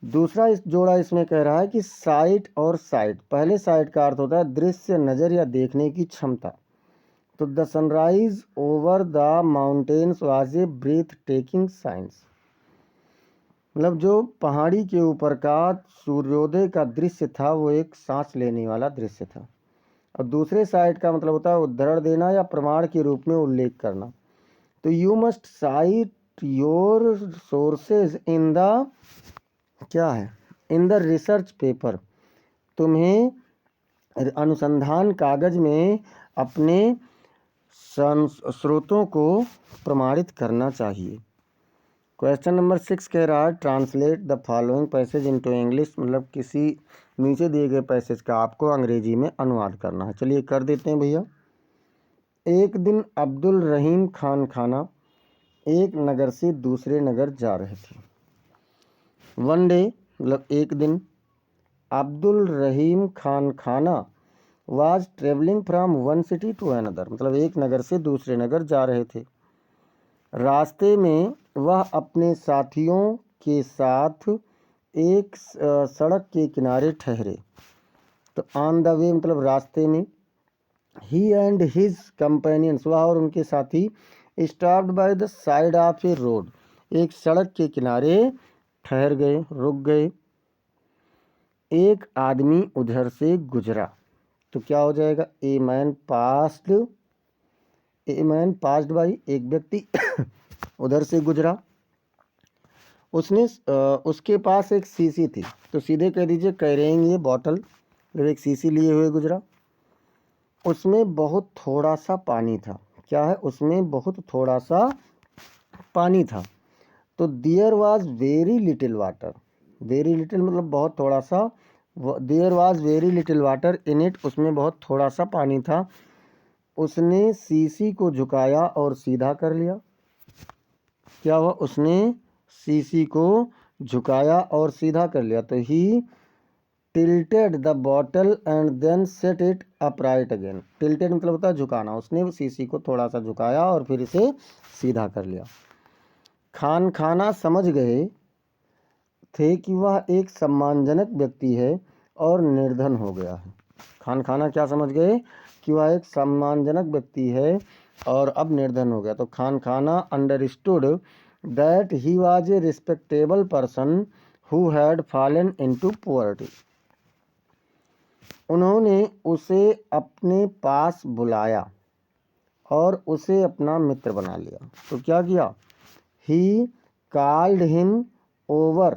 दूसरा इस जोड़ा इसमें कह रहा है कि साइट और साइट, पहले साइट का अर्थ होता है दृश्य, नज़र या देखने की क्षमता। तो the sunrise over the mountains was a breathtaking science, मतलब जो पहाड़ी के ऊपर का सूर्योदय का दृश्य था वो एक सांस लेने वाला दृश्य था। और दूसरे साइड का मतलब होता है उद्धरण देना या प्रमाण के रूप में उल्लेख करना। तो you must site your sources in the, क्या है इन द रिसर्च पेपर, तुम्हें अनुसंधान कागज में अपने स्रोतों को प्रमाणित करना चाहिए। क्वेश्चन नंबर 6 कह रहा है translate the following passage into English, मतलब किसी नीचे दिए गए पैसेज का आपको अंग्रेजी में अनुवाद करना है। चलिए कर देते हैं भैया। एक दिन अब्दुल रहीम खान खाना एक नगर से दूसरे नगर जा रहे थे। वन डे मतलब एक दिन, Abdul Rahim Khan Khana was travelling from one city to another, मतलब एक नगर से दूसरे नगर जा रहे थे। रास्ते में वह अपने साथियों के साथ एक सड़क के किनारे ठहरे। तो ऑन द वे मतलब रास्ते में, ही एंड हिज कंपेनियंस, वह और उनके साथी stopped by the side of A road, एक सड़क के किनारे ठहर गए, रुक गए। एक आदमी उधर से गुजरा, तो क्या हो जाएगा a man passed, a man passed by, एक व्यक्ति उधर से गुजरा। उसने उसके पास एक शीशी थी, तो सीधे कह दीजिए कैरिंग ये बॉटल, जब एक शीशी लिए हुए गुजरा। उसमें बहुत थोड़ा सा पानी था, क्या है उसमें बहुत थोड़ा सा पानी था। तो there was very little water, very little मतलब बहुत थोड़ा सा, there was very little water in it, उसमें बहुत थोड़ा सा पानी था। उसने शीशी को झुकाया और सीधा कर लिया। क्या हुआ, उसने शीशी को झुकाया और सीधा कर लिया। तो ही tilted the bottle and then set it upright again. tilted मतलब होता है झुकाना, उसने शीशी को थोड़ा सा झुकाया और फिर इसे सीधा कर लिया। खान खाना समझ गए थे कि वह एक सम्मानजनक व्यक्ति है और निर्धन हो गया है। खान खाना क्या समझ गए कि वह एक सम्मानजनक व्यक्ति है और अब निर्धन हो गया। तो खान खाना understood that he was a respectable person who had fallen into poverty. उन्होंने उसे अपने पास बुलाया और उसे अपना मित्र बना लिया। तो क्या किया? ही कॉल्ड हिम ओवर,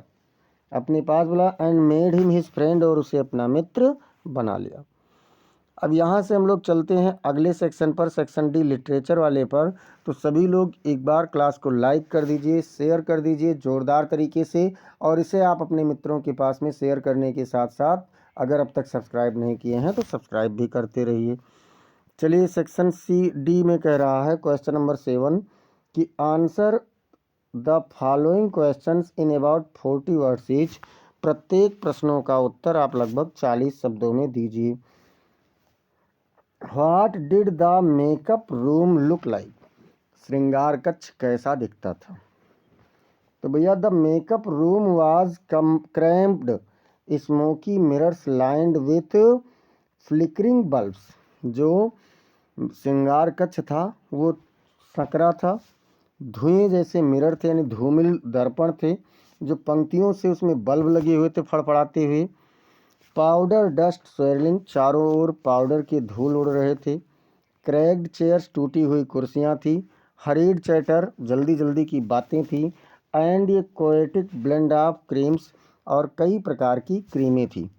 अपने पास बुला, and made him his friend, और उसे अपना मित्र बना लिया। अब यहाँ से हम लोग चलते हैं अगले सेक्शन पर, सेक्शन डी लिटरेचर वाले पर। तो सभी लोग एक बार क्लास को लाइक कर दीजिए, शेयर कर दीजिए जोरदार तरीके से, और इसे आप अपने मित्रों के पास में शेयर करने के साथ साथ अगर अब तक सब्सक्राइब नहीं किए हैं तो सब्सक्राइब भी करते रहिए। चलिए सेक्शन सी डी में कह रहा है क्वेश्चन नंबर 7 कि answer the following questions in about 40 words each. प्रत्येक प्रश्नों का उत्तर आप लगभग 40 शब्दों में दीजिए। What did the makeup room look like? श्रृंगार कक्ष कैसा दिखता था? तो भैया the makeup room was cramped, smoky mirrors lined with flickering bulbs. जो श्रृंगार कक्ष था वो सकरा था, धुएं जैसे मिरर थे यानी धूमिल दर्पण थे जो पंक्तियों से उसमें बल्ब लगे हुए थे फड़फड़ाते हुए। पाउडर डस्ट स्वेरलिंग, चारों ओर पाउडर के धूल उड़ रहे थे। क्रैक्ड चेयर्स, टूटी हुई कुर्सियां थी। हरीड चैटर, जल्दी जल्दी की बातें थी। And a chaotic blend of creams, और कई प्रकार की क्रीमें थी।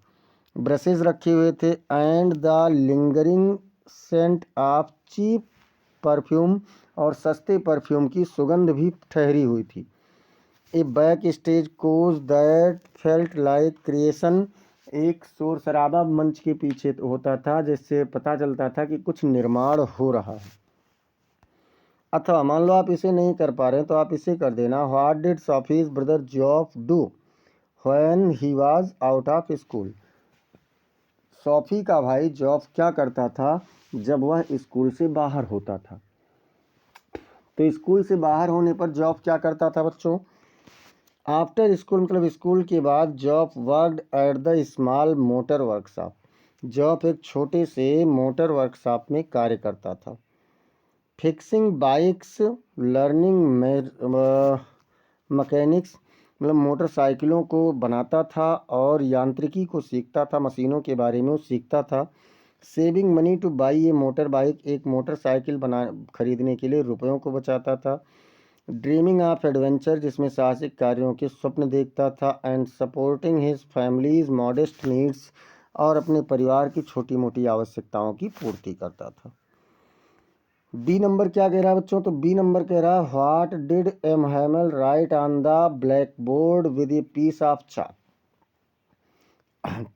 ब्रशेज रखे हुए थे। And the lingering scent of cheap perfume, और सस्ते परफ्यूम की सुगंध भी ठहरी हुई थी। A backstage chaos that felt like creation, एक शोर शराबा मंच के पीछे होता था जिससे पता चलता था कि कुछ निर्माण हो रहा है। अथवा मान लो आप इसे नहीं कर पा रहे हैं तो आप इसे कर देना। What did Sophie's brother Geoff do when he was out of school? Sophie का भाई जॉफ क्या करता था जब वह स्कूल से बाहर होता था? तो स्कूल से बाहर होने पर जॉफ क्या करता था बच्चों? आफ्टर स्कूल मतलब स्कूल के बाद जॉफ worked at the small motor workshop. जॉफ एक छोटे से मोटर वर्कशॉप में कार्य करता था। फिक्सिंग बाइक्स, लर्निंग मैकेनिक्स मतलब मोटरसाइकिलों को बनाता था और यांत्रिकी को सीखता था, मशीनों के बारे में वो सीखता था। Saving money two by A motor bike, एक मोटरसाइकिल खरीदने के लिए रुपयों को बचाता था। ड्रीमिंग ऑफ एडवेंचर, जिसमें साहसिक कार्यों के स्वप्न देखता था। And supporting his families modest needs, और अपने परिवार की छोटी मोटी आवश्यकताओं की पूर्ति करता था। बी नंबर क्या कह रहा है बच्चों? तो बी नंबर कह रहा है what did M Hamel write on the blackboard with a piece of chalk?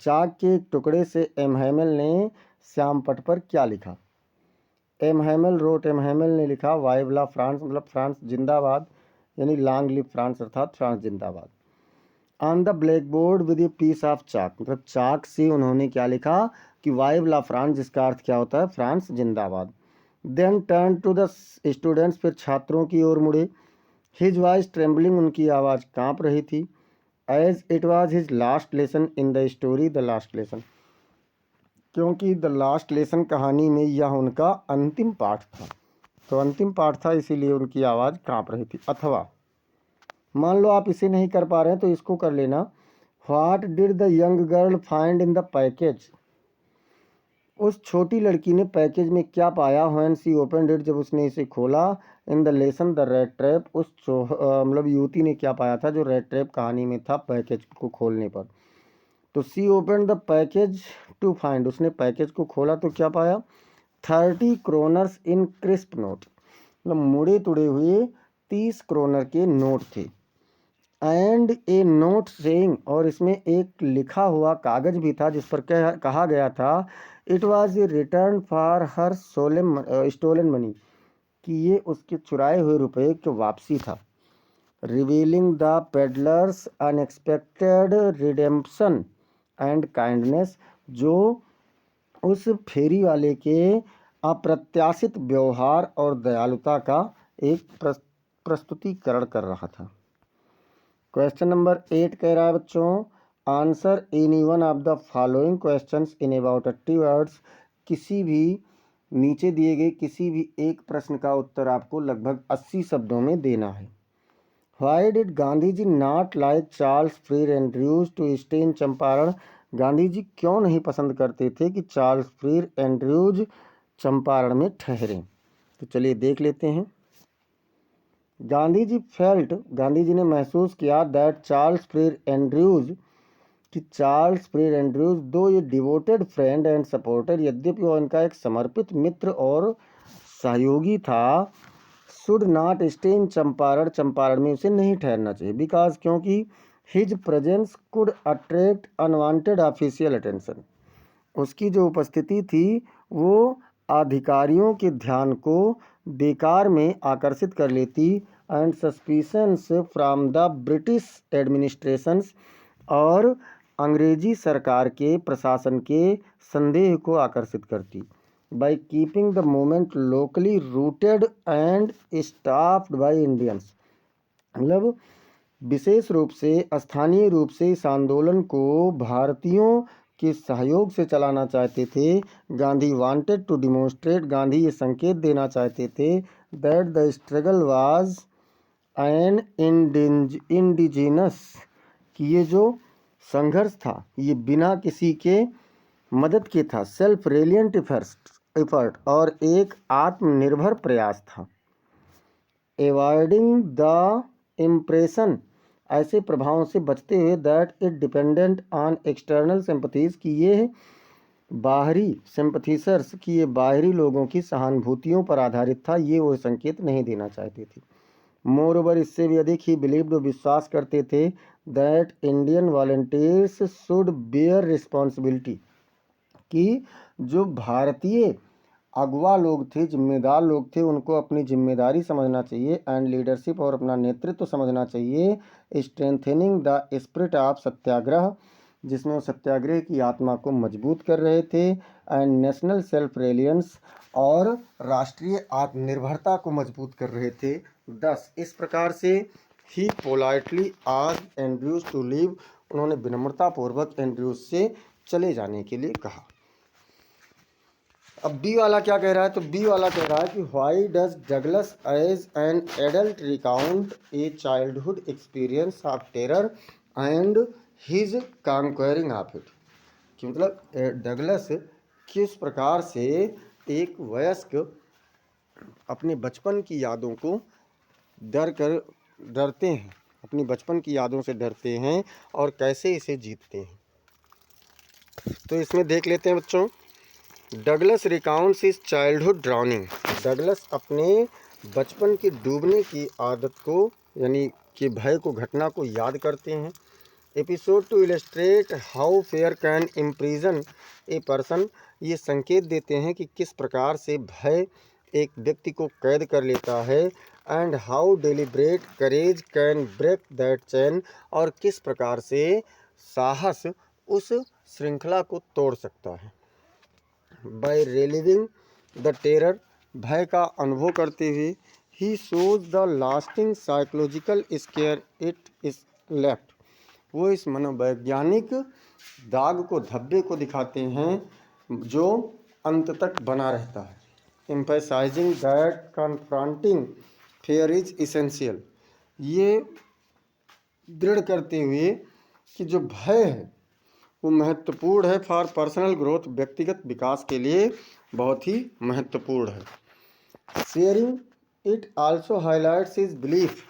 Chalk के एक टुकड़े से एम हैमल ने श्याम पट पर क्या लिखा? M Hamel wrote, M Hamel ने लिखा वाइव ला फ्रांस मतलब फ्रांस जिंदाबाद, यानी लॉन्ग लिव फ्रांस अर्थात फ्रांस जिंदाबाद। On the blackboard with a piece of chalk मतलब चाक से उन्होंने क्या लिखा कि वाइव ला फ्रांस, जिसका अर्थ क्या होता है फ्रांस जिंदाबाद। Then turn to the students, फिर छात्रों की ओर मुड़े। हिज वॉइस ट्रेम्बलिंग, उनकी आवाज़ कांप रही थी। As it was his last lesson in the story, the last lesson, क्योंकि द लास्ट लेसन कहानी में यह उनका अंतिम पाठ था। तो अंतिम पाठ था इसीलिए उनकी आवाज़ कांप रही थी। अथवा मान लो आप इसे नहीं कर पा रहे हैं तो इसको कर लेना। What did the young girl find in the package? उस छोटी लड़की ने पैकेज में क्या पाया? व्हेन सी ओपनड इट, जब उसने इसे खोला। इन the lesson the red trap, उस मतलब युवती ने क्या पाया था जो रेड ट्रैप कहानी में था पैकेज को खोलने पर? तो she open the package to find, उसने पैकेज को खोला तो क्या पाया? 30 क्रोनर्स इन क्रिस्प नोट, मतलब मुड़े तुड़े हुए 30 क्रोनर के नोट थे। एंड ए नोट सेइंग, और इसमें एक लिखा हुआ कागज भी था जिस पर कहा गया था it was a return for her stolen money, कि ये उसके चुराए हुए रुपए की वापसी था। Revealing the peddler's unexpected redemption, and kindness, जो उस फेरी वाले के अप्रत्याशित व्यवहार और दयालुता का एक प्रस्तुतिकरण कर रहा था। क्वेश्चन नंबर 8 कह रहा है बच्चों, answer any one of the following questions in about 80 words. किसी भी नीचे दिए गए किसी भी एक प्रश्न का उत्तर आपको लगभग 80 शब्दों में देना है। Why did Gandhi ji not like Charles Freer Andrews to stay in Champaran? Gandhi ji क्यों नहीं पसंद करते थे कि चार्ल्स फ्रीर एंड्रयूज चंपारण में ठहरें? तो चलिए देख लेते हैं। गांधी जी ने महसूस किया दैट चार्ल्स फ्रीर एंड्रयूज, कि चार्ल्स फ्रीर एंड्रयूज दो ये डिवोटेड फ्रेंड एंड सपोर्टर, यद्यपि वह इनका एक समर्पित मित्र और सहयोगी था, should not stay in Champaran, Champaran में उसे नहीं ठहरना चाहिए। बिकॉज, क्योंकि his presence could attract unwanted official attention, उसकी जो उपस्थिति थी वो अधिकारियों के ध्यान को बेकार में आकर्षित कर लेती, and suspicions from the British administrations, और अंग्रेजी सरकार के प्रशासन के संदेह को आकर्षित करती। By keeping the movement locally rooted and staffed by Indians, मतलब विशेष रूप से स्थानीय रूप से इस आंदोलन को भारतीयों के सहयोग से चलाना चाहते थे। Gandhi wanted to demonstrate, Gandhi ये संकेत देना चाहते थे that the struggle was an indigenous, कि ये जो संघर्ष था ये बिना किसी के मदद के था, सेल्फ रेलियंट एफर्ट, और एक आत्मनिर्भर प्रयास था। एवॉइडिंग द इम्प्रेशन, ऐसे प्रभावों से बचते हुए that it dependent on external sympathies, कि ये बाहरी सिंपथीसर्स, कि ये बाहरी लोगों की सहानुभूतियों पर आधारित था, ये वो संकेत नहीं देना चाहते थे। मोर ओवर, इससे भी अधिक ही बिलीव्ड, विश्वास करते थे that Indian volunteers should bear responsibility, कि जो भारतीय अगवा लोग थे, जिम्मेदार लोग थे, उनको अपनी जिम्मेदारी समझना चाहिए, एंड लीडरशिप, और अपना नेतृत्व समझना चाहिए। स्ट्रेंथनिंग द स्पिरिट ऑफ सत्याग्रह, जिसमें वो सत्याग्रह की आत्मा को मजबूत कर रहे थे, एंड नेशनल सेल्फ रिलायंस, और राष्ट्रीय आत्मनिर्भरता को मजबूत कर रहे थे। दस, इस प्रकार से ही politely asked Andrews to leave, उन्होंने विनम्रतापूर्वक एंड्रयूज से चले जाने के लिए कहा। अब बी वाला क्या कह रहा है? तो बी वाला कह रहा है कि why does Douglas as an adult recount a childhood experience of terror and his conquering of it, कि मतलब डगलस किस प्रकार से एक वयस्क अपने बचपन की यादों को डरते हैं, अपनी बचपन की यादों से डरते हैं और कैसे इसे जीतते हैं। तो इसमें देख लेते हैं बच्चों। Douglas recounts his childhood drowning, Douglas अपने बचपन के डूबने की आदत को, यानी कि भय को, घटना को याद करते हैं। Episode to illustrate how fear can imprison a person, ये संकेत देते हैं कि किस प्रकार से भय एक व्यक्ति को कैद कर लेता है, and how deliberate courage can break that chain, और किस प्रकार से साहस उस श्रृंखला को तोड़ सकता है। बाय रिलीविंग द टेरर, भय का अनुभव करते हुए, he shows the lasting psychological scar it is left, वो इस मनोवैज्ञानिक दाग को, धब्बे को दिखाते हैं जो अंत तक बना रहता है। Emphasizing that confronting fair is essential, ये दृढ़ करते हुए कि जो भय है वो महत्वपूर्ण है फॉर पर्सनल ग्रोथ, व्यक्तिगत विकास के लिए बहुत ही महत्वपूर्ण है। Sharing it also highlights his belief,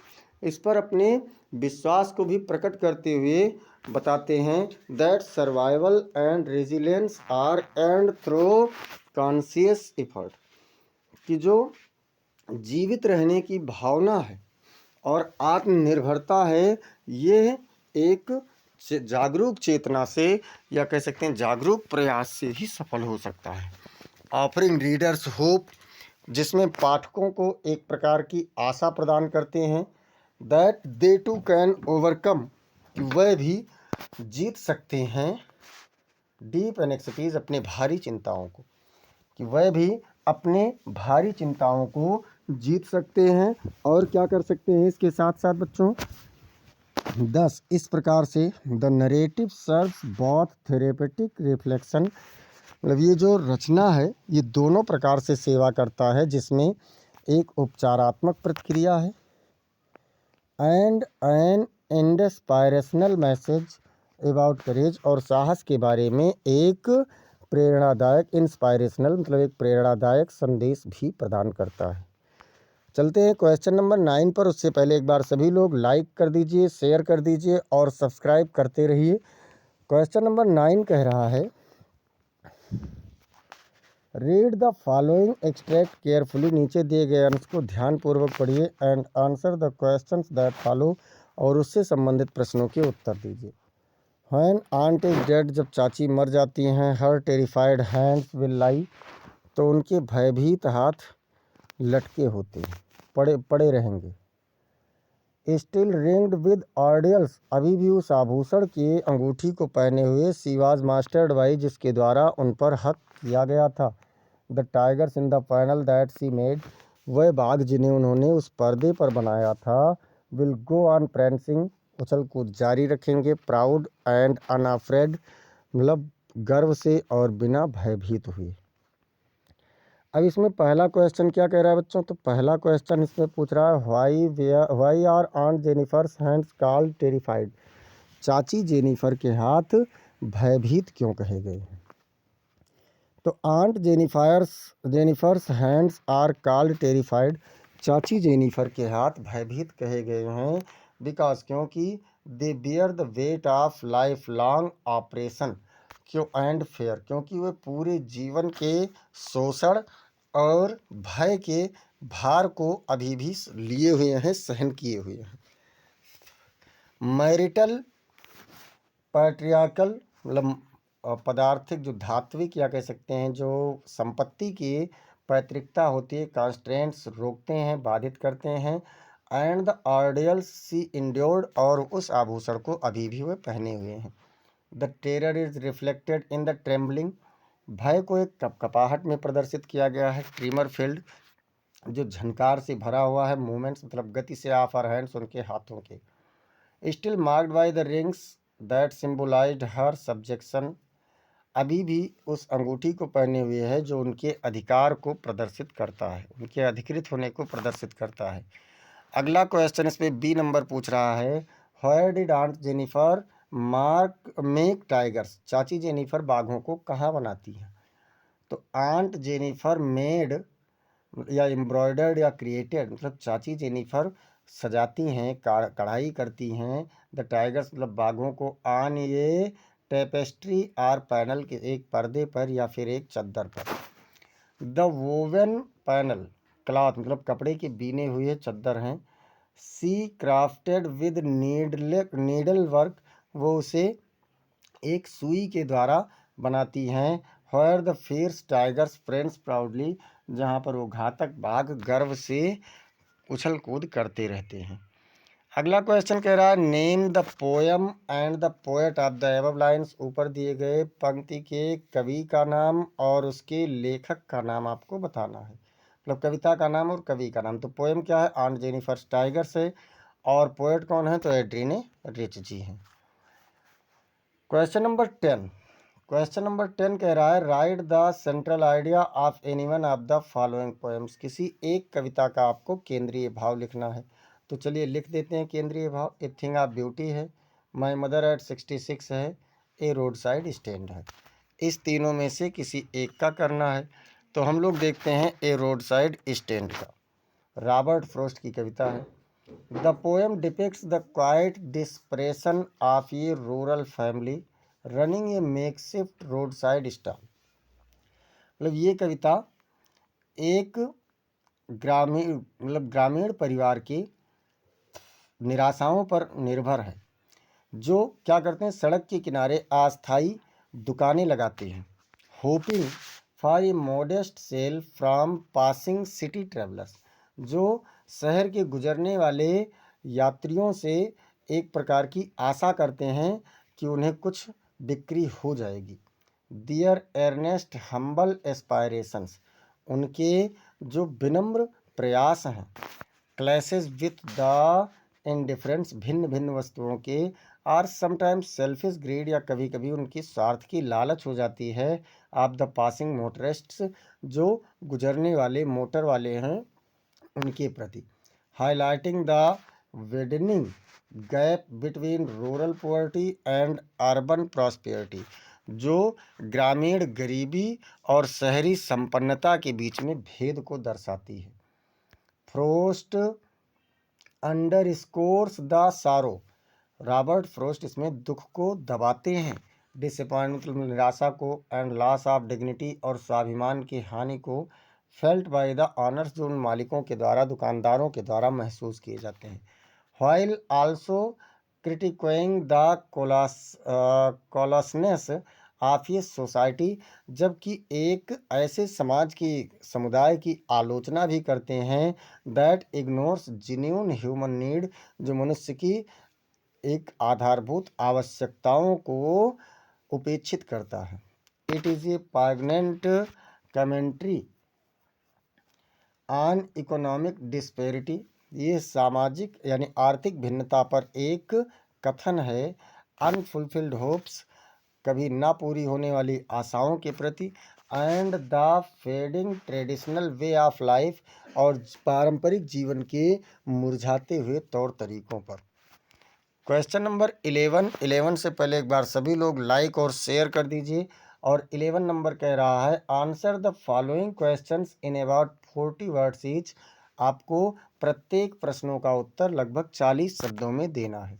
इस पर अपने विश्वास को भी प्रकट करते हुए बताते हैं that survival and resilience are earned through conscious effort, कि जो जीवित रहने की भावना है और आत्मनिर्भरता है, ये एक जागरूक चेतना से, या कह सकते हैं जागरूक प्रयास से ही सफल हो सकता है। ऑफरिंग रीडर्स होप, जिसमें पाठकों को एक प्रकार की आशा प्रदान करते हैं, that they too can overcome, कि वह भी जीत सकते हैं, डीप एनेक्सिटीज अपने भारी चिंताओं को, कि वह भी अपने भारी चिंताओं को जीत सकते हैं और क्या कर सकते हैं इसके साथ साथ बच्चों। 10 इस प्रकार से the narrative serves both therapeutic reflection, मतलब ये जो रचना है ये दोनों प्रकार से सेवा करता है, जिसमें एक उपचारात्मक प्रतिक्रिया है and N inspirational message about करेज, और साहस के बारे में एक प्रेरणादायक इंस्पायरेशनल मतलब एक प्रेरणादायक संदेश भी प्रदान करता है। चलते हैं क्वेश्चन नंबर 9 पर। उससे पहले एक बार सभी लोग लाइक कर दीजिए, शेयर कर दीजिए और सब्सक्राइब करते रहिए। क्वेश्चन नंबर 9 कह रहा है, read the following extract carefully, नीचे दिए गए अंश को ध्यानपूर्वक पढ़िए and answer the questions that follow, और उससे संबंधित प्रश्नों के उत्तर दीजिए। व्हेन आंट इज डेड, जब चाची मर जाती हैं, हर टेरिफाइड हैंड्स विल लाई, तो उनके भयभीत हाथ लटके होते हैं, पड़े पड़े रहेंगे। स्टिल रिंग्ड विद ऑर्डियल्स, अभी भी उस आभूषण के अंगूठी को पहने हुए। सी वाज मास्टर्ड बाई, जिसके द्वारा उन पर हक किया गया था। The tigers in the panel that C made, वह बाघ जिन्हें उन्होंने उस पर्दे पर बनाया था। विल गो ऑन प्रेंसिंग, उछल कूद जारी रखेंगे। प्राउड एंड अनअफ्रेड, मतलब गर्व से और बिना भयभीत हुए। अब इसमें पहला क्वेश्चन क्या कह रहा है बच्चों, तो पहला क्वेश्चन इसमें पूछ रहा है, why are Aunt Jennifer's hands called terrified, चाची जेनिफर के हाथ भयभीत क्यों कहे गए हैं। तो Aunt Jennifer's hands are called terrified, चाची जेनिफर के हाथ भयभीत कहे गए हैं। बिकॉज, क्योंकि they bear the weight of lifelong oppression, क्यों एंड फेयर, क्योंकि वे पूरे जीवन के शोषण और भय के भार को अभी भी लिए हुए हैं, सहन किए हुए हैं। मैरिटल पैट्रियार्कल, मतलब पदार्थिक जो धात्विक या कह सकते हैं जो संपत्ति की पैतृकता होती है, कॉन्स्ट्रेंट्स रोकते हैं, बाधित करते हैं। एंड द ऑर्डियल्स सी इंड्योर्ड, और उस आभूषण को अभी भी वे पहने हुए हैं। The terror is reflected in the trembling, भय को एक कपकपाहट में प्रदर्शित किया गया है। ट्रिमर फील्ड, जो झनकार से भरा हुआ है। मूवमेंट्स मतलब गति से ऑफ हर हैंड्स, उनके हाथों के। Still marked by the rings that symbolised her subjection, अभी भी उस अंगूठी को पहने हुए है जो उनके अधिकार को प्रदर्शित करता है, उनके अधिकृत होने को प्रदर्शित करता है। अगला क्वेश्चन इसमें बी नंबर पूछ रहा है, where did Aunt Jennifer make tigers, चाची जेनिफर बाघों को कहाँ बनाती हैं। तो आंट जेनिफर मेड या एम्ब्रॉयडर्ड या क्रिएटेड, मतलब चाची जेनिफर सजाती हैं, कढ़ाई करती हैं। द टाइगर्स मतलब बाघों को, ऑन ये टेपेस्ट्री आर पैनल के एक पर्दे पर या फिर एक चद्दर पर। द वोवन पैनल, क्लॉथ मतलब कपड़े के बीने हुए चद्दर हैं। She crafted with needlework, वो उसे एक सुई के द्वारा बनाती हैं। Where the fierce tigers prance proudly, जहाँ पर वो घातक बाघ गर्व से उछल कूद करते रहते हैं। अगला क्वेश्चन कह रहा है, name the poem and the poet of the above lines, ऊपर दिए गए पंक्ति के कवि का नाम और उसके लेखक का नाम आपको बताना है, मतलब कविता का नाम और कवि का नाम। तो पोएम क्या है, आंट जेनिफर टाइगर्स है, और पोएट कौन है, तो एड्रीने रिच जी हैं। क्वेश्चन नंबर 10, क्वेश्चन नंबर 10 कह रहा है, right the central idea of anyone of the following poems, किसी एक कविता का आपको केंद्रीय भाव लिखना है। तो चलिए लिख देते हैं केंद्रीय भाव। ए थिंग ऑफ ब्यूटी है, माई मदर एट 66 है, ए रोड साइड स्टैंड है। इस तीनों में से किसी एक का करना है। तो हम लोग देखते हैं ए रोड साइड स्टैंड का, रॉबर्ट फ्रॉस्ट की कविता है। The poem depicts the quite depression of A rural family running A makeshift road side stall, मतलब ये कविता एक ग्रामीण परिवार की निराशाओं पर निर्भर है, जो क्या करते हैं, सड़क के किनारे अस्थायी दुकानें लगाते हैं, hoping for a modest sale from passing city travellers, जो शहर के गुजरने वाले यात्रियों से एक प्रकार की आशा करते हैं कि उन्हें कुछ बिक्री हो जाएगी। दियर एर्नेस्ट हम्बल एस्पायरेशंस, उनके जो विनम्र प्रयास हैं, क्लैशेस विथ द इंडिफरेंस, भिन्न भिन्न वस्तुओं के, आर समटाइम्स सेल्फिश ग्रीड, या कभी कभी उनकी स्वार्थ की लालच हो जाती है, ऑफ द पासिंग मोटरिस्ट्स, जो गुजरने वाले मोटर वाले हैं उनके प्रति, highlighting the widening gap between rural poverty and urban prosperity, जो ग्रामीण गरीबी और शहरी संपन्नता के बीच में भेद को दर्शाती है। फ्रोस्ट अंडर स्कोर्स द सारो, रॉबर्ट फ्रोस्ट इसमें दुख को दबाते हैं, डिसअपॉइंटमेंट मतलब निराशा को, एंड लॉस ऑफ डिग्निटी और स्वाभिमान की हानि को, फेल्ट बाय द ऑनर्स, जो उन मालिकों के द्वारा, दुकानदारों के द्वारा महसूस किए जाते हैं। व्हाइल आल्सो क्रिटिक्वाइंग द कॉलसनेस ऑफ ये सोसाइटी, जबकि एक ऐसे समाज की, समुदाय की आलोचना भी करते हैं, that ignores genuine human need, जो मनुष्य की एक आधारभूत आवश्यकताओं को उपेक्षित करता है। It is a poignant commentary on economic disparity, ये सामाजिक यानी आर्थिक भिन्नता पर एक कथन है। अनफुलफिल्ड होप्स, कभी ना पूरी होने वाली आशाओं के प्रति, and the fading traditional way of life, और पारंपरिक जीवन के मुरझाते हुए तौर तरीकों पर। क्वेश्चन नंबर 11 से पहले एक बार सभी लोग लाइक और शेयर कर दीजिए। और 11 नंबर कह रहा है, answer the following questions in about 40 words each, आपको प्रत्येक प्रश्नों का उत्तर लगभग 40 शब्दों में देना है।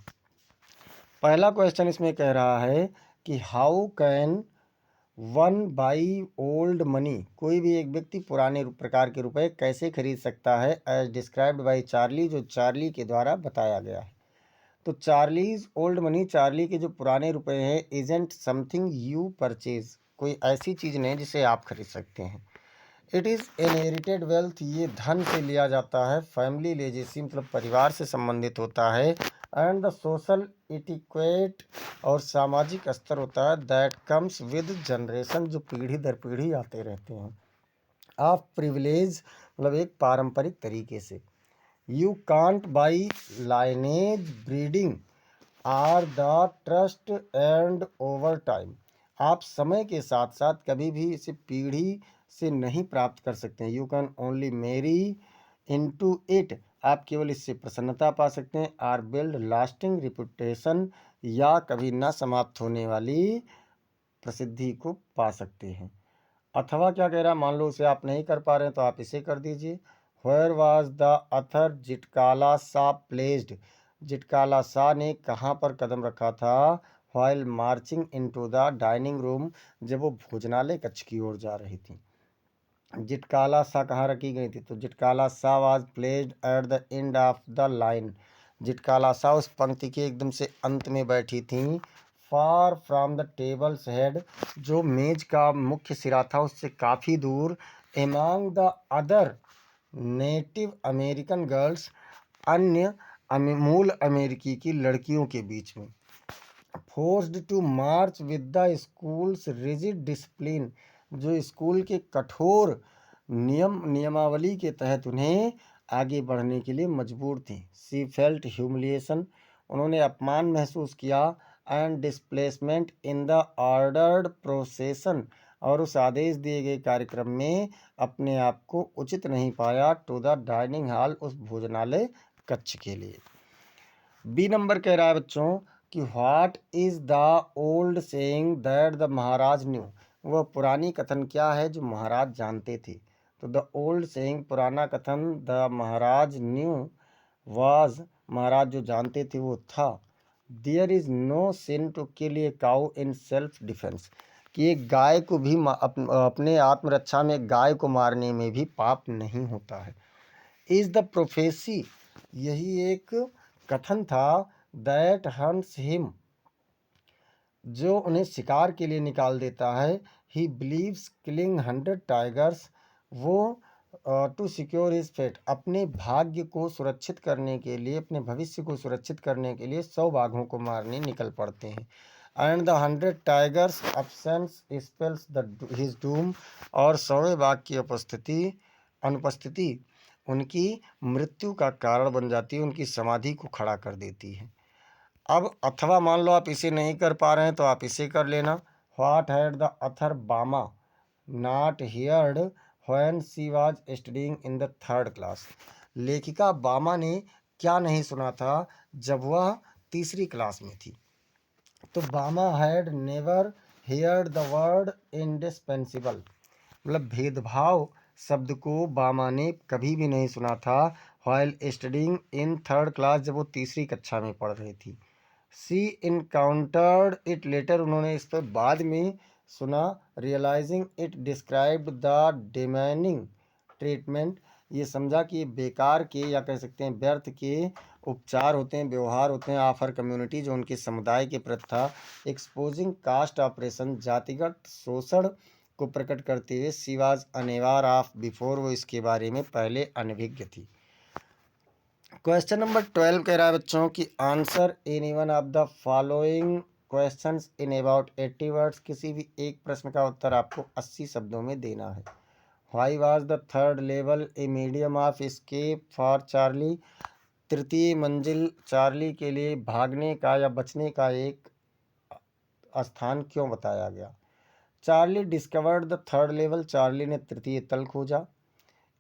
पहला क्वेश्चन इसमें कह रहा है कि how can one by old money, कोई भी एक व्यक्ति पुराने प्रकार के रुपए कैसे खरीद सकता है, एज डिस्क्राइब्ड बाई चार्ली, जो चार्ली के द्वारा बताया गया है। तो चार्लीज ओल्ड मनी, चार्ली के जो पुराने रुपए हैं, इजेंट समथिंग यू परचेज, कोई ऐसी चीज़ नहीं जिसे आप खरीद सकते हैं। इट इज़ इनहेरिटेड वेल्थ, ये धन से लिया जाता है। फैमिली लेजेसी मतलब परिवार से संबंधित होता है। एंड द सोशल इटिक्वेट, और सामाजिक स्तर होता है, दैट कम्स विद जनरेशन, जो पीढ़ी दर पीढ़ी आते रहते हैं। ऑफ प्रिविलेज मतलब एक पारंपरिक तरीके से। You can't buy lineage breeding or the trust and over time, आप समय के साथ साथ कभी भी इसे पीढ़ी से नहीं प्राप्त कर सकते हैं। You can only marry into it, आप केवल इससे प्रसन्नता पा सकते हैं। आर बिल्ड लास्टिंग रिपुटेशन, या कभी ना समाप्त होने वाली प्रसिद्धि को पा सकते हैं। अथवा क्या कह रहा है, मान लो उसे आप नहीं कर पा रहे हैं तो आप इसे कर दीजिए। Where was the author Zitkala Sa placed, Zitkala Sa ने कहाँ पर कदम रखा था, while marching into the dining room, जब वो भोजनालय कक्ष की ओर जा रही थी। जिटकाला शाह कहाँ रखी गई थी, तो Zitkala Sa was placed at the end of the line, Zitkala Sa उस पंक्ति के एकदम से अंत में बैठी थी। Far from the table's head, जो मेज का मुख्य सिरा था उससे काफ़ी दूर। Among the other native American girls, अन्य मूल अमेरिकी की लड़कियों के बीच में। Forced to march with the school's rigid discipline, जो स्कूल के कठोर नियमावली के तहत उन्हें आगे बढ़ने के लिए मजबूर थी। सी फेल्ट ह्यूमिलिएशन, उन्होंने अपमान महसूस किया। And displacement in the ordered procession, और उस आदेश दिए गए कार्यक्रम में अपने आप को उचित नहीं पाया। टू द डाइनिंग हॉल, उस भोजनालय कक्ष के लिए। बी नंबर कह रहा है बच्चों कि what is the old saying that the Maharaj new, वह पुरानी कथन क्या है जो महाराज जानते थे। तो द ओल्ड सेइंग, पुराना कथन, the Maharaj knew was, Maharaj जो जानते थे वो था। There is no sin to kill a cow in self defence, कि एक गाय को भी अपने आत्मरक्षा में गाय को मारने में भी पाप नहीं होता है। इज़ द प्रोफेसी, यही एक कथन था। दैट हंट्स हिम, जो उन्हें शिकार के लिए निकाल देता है। ही बिलीव्स किलिंग 100 टाइगर्स, वो टू सिक्योर हिज फेट, अपने भाग्य को सुरक्षित करने के लिए, अपने भविष्य को सुरक्षित करने के लिए 100 बाघों को मारने निकल पड़ते हैं। And the 100 tigers absence spells his doom, और 100वें बाघ की अनुपस्थिति उनकी मृत्यु का कारण बन जाती है, उनकी समाधि को खड़ा कर देती है। अब अथवा मान लो आप इसे नहीं कर पा रहे हैं तो आप इसे कर लेना। व्हाट हैड द अथर बामा not heard when she was studying in the 3rd class. लेखिका बामा ने क्या नहीं सुना था जब वह 3री क्लास में थी। तो बामा had never heard the word indispensable, मतलब भेदभाव शब्द को बामा ने कभी भी नहीं सुना था while studying in 3rd class, जब वो 3री कक्षा में पढ़ रही थी। सी इनकाउंटर्ड इट लेटर, उन्होंने इस पर बाद में सुना। Realising it described the demeaning treatment, ये समझा कि बेकार के या कह सकते हैं व्यर्थ के उपचार होते हैं, व्यवहार होते हैं ऑफर कम्युनिटी जो उनके समुदाय के प्रति था। एक्सपोजिंग कास्ट ऑपरेशन, जातिगत शोषण को प्रकट करते हुए she was unaware of before, वो इसके बारे में पहले अनभिज्ञ थी। क्वेश्चन नंबर 12 कह रहा है बच्चों की answer any one of the following questions in about 80 words, किसी भी एक प्रश्न का उत्तर आपको 80 शब्दों में देना है। Why was the 3rd level a medium of escape for Charlie, तृतीय मंजिल चार्ली के लिए भागने का या बचने का एक स्थान क्यों बताया गया। Charlie discovered the 3rd level, Charlie ने तृतीय तल खोजा।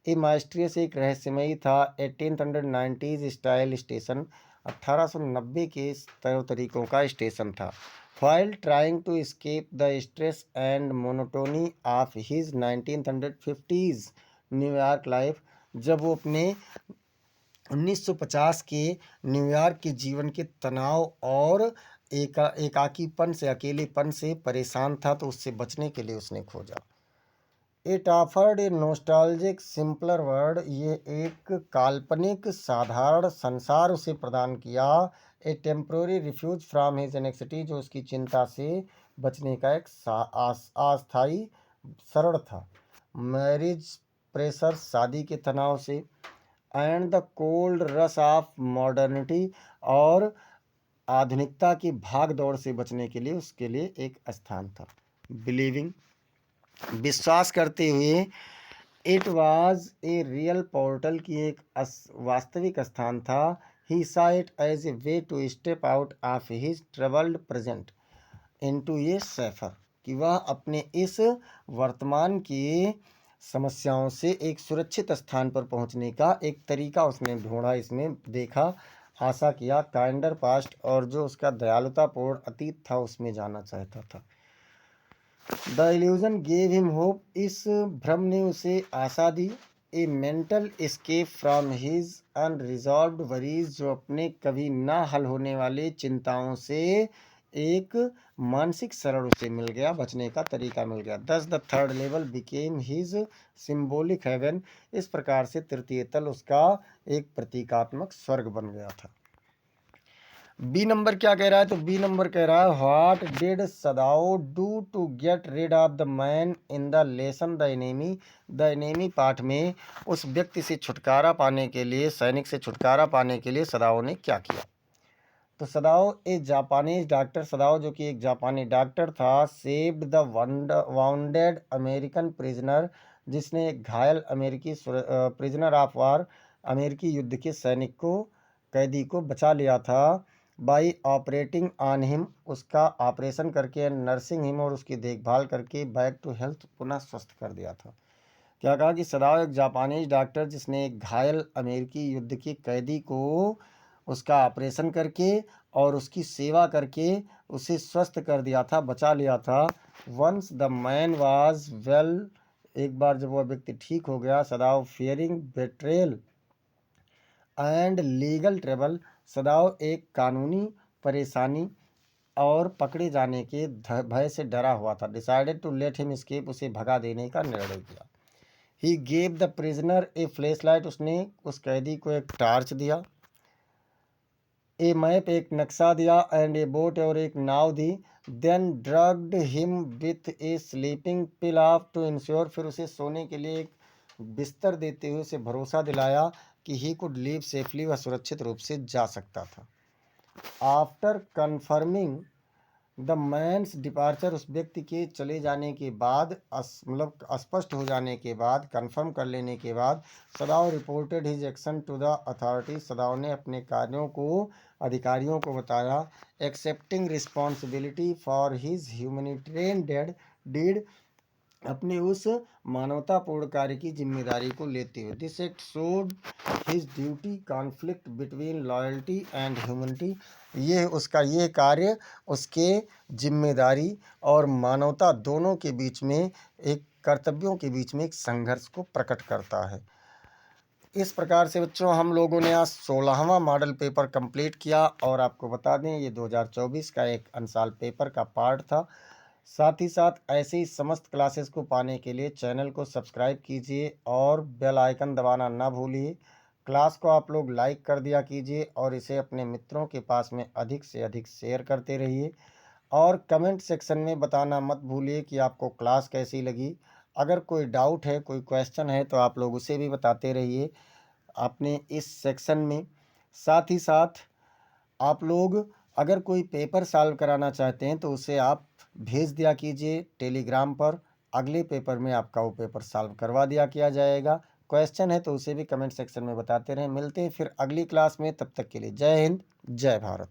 ए माइस्ट्रियस एक रहस्यमयी था। 1890s स्टाइल स्टेशन, 1890 के तौर तरीकों का स्टेशन था। While trying to escape the stress and monotony of his 1950s New York life, जब वो अपने 1950 के न्यूयॉर्क के जीवन के तनाव और एकाकीपन से, अकेलेपन से परेशान था, तो उससे बचने के लिए उसने खोजा। It offered a nostalgic simpler world, ये एक काल्पनिक साधारण संसार उसे प्रदान किया। A temporary refuge from his anxiety, जो उसकी चिंता से बचने का एक अस्थायी शरण था। मैरिज प्रेशर, शादी के तनाव से। And the cold rush of modernity, और आधुनिकता की भाग दौड़ से बचने के लिए उसके लिए एक स्थान था। बिलीविंग, विश्वास करते हुए। It was a real portal, की एक वास्तविक स्थान था। ही saw it as a way to step out of his troubled present into a safer, कि वह अपने इस वर्तमान की समस्याओं से एक सुरक्षित स्थान पर पहुंचने का एक तरीका उसने ढूंढा, इसमें देखा, आशा किया। काइंडर पास्ट, और जो उसका दयालुतापूर्ण अतीत था उसमें जाना चाहता था। The illusion gave him hope, इस भ्रम ने उसे आशा दी। A mental escape from his unresolved worries, जो अपने कभी ना हल होने वाले चिंताओं से एक मानसिक शरण उसे मिल गया, बचने का तरीका मिल गया। Thus the 3rd level became his symbolic haven, इस प्रकार से तृतीय तल उसका एक प्रतीकात्मक स्वर्ग बन गया था। बी नंबर क्या कह रहा है, तो बी नंबर कह रहा है what did Sadao do to get rid of the man in the lesson the enemy. The enemy पाठ में उस व्यक्ति से छुटकारा पाने के लिए, सैनिक से छुटकारा पाने के लिए सदाओ ने क्या किया। तो सदाओ एक जापानीज डॉक्टर, सदाओ जो कि एक जापानी डॉक्टर था, saved the bounded American prisoner, जिसने एक घायल अमेरिकी प्रिजनर ऑफ वार, अमेरिकी युद्ध के सैनिक को, कैदी को बचा लिया था। बाई ऑपरेटिंग ऑन हिम, उसका ऑपरेशन करके, नर्सिंग हिम, और उसकी देखभाल करके, बैक टू हेल्थ, पुनः स्वस्थ कर दिया था। क्या कहा कि सदाओ एक जापानीज डॉक्टर जिसने एक घायल अमेरिकी युद्ध के कैदी को उसका ऑपरेशन करके और उसकी सेवा करके उसे स्वस्थ कर दिया था, बचा लिया था। Once the man was well, एक बार जब वह व्यक्ति ठीक हो गया। Sadao fearing betrayal and legal trouble, Sadao एक कानूनी परेशानी और पकड़े जाने के भय से डरा हुआ था। Decided to let him escape, उसे भगा देने का निर्णय किया। He gave the prisoner a flashlight, उसने उस कैदी को एक टार्च दिया। ए मैप, एक नक्शा दिया। एंड ए बोट, और एक नाव दी। Then drugged him with a sleeping pill of to ensure, फिर उसे सोने के लिए एक बिस्तर देते हुए उसे भरोसा दिलाया कि ही कुड लीव सेफली, वह सुरक्षित रूप से जा सकता था। After confirming the man's departure, उस व्यक्ति के चले जाने के बाद मतलब स्पष्ट हो जाने के बाद, कंफर्म कर लेने के बाद, Sadao reported his action to the authority, Sadao ने अपने कार्यों को अधिकारियों को बताया। Accepting responsibility for his humanitarian deed, अपने उस मानवतापूर्ण कार्य की जिम्मेदारी को लेते हुए। This act showed his duty conflict between loyalty and humanity, ये कार्य उसके जिम्मेदारी और मानवता दोनों के बीच में, एक कर्तव्यों के बीच में एक संघर्ष को प्रकट करता है। इस प्रकार से बच्चों हम लोगों ने आज 16वां मॉडल पेपर कंप्लीट किया, और आपको बता दें ये 2024 का एक अंशाल पेपर का पार्ट था। साथ ही साथ ऐसे ही समस्त क्लासेस को पाने के लिए चैनल को सब्सक्राइब कीजिए और बेल आइकन दबाना ना भूलिए। क्लास को आप लोग लाइक कर दिया कीजिए और इसे अपने मित्रों के पास में अधिक से अधिक शेयर करते रहिए, और कमेंट सेक्शन में बताना मत भूलिए कि आपको क्लास कैसी लगी। अगर कोई डाउट है, कोई क्वेश्चन है, तो आप लोग उसे भी बताते रहिए अपने इस सेक्शन में। साथ ही साथ आप लोग अगर कोई पेपर सॉल्व कराना चाहते हैं तो उसे आप भेज दिया कीजिए टेलीग्राम पर। अगले पेपर में आपका वो पेपर सॉल्व करवा दिया किया जाएगा। क्वेश्चन है तो उसे भी कमेंट सेक्शन में बताते रहें। मिलते हैं फिर अगली क्लास में, तब तक के लिए जय हिंद, जय भारत।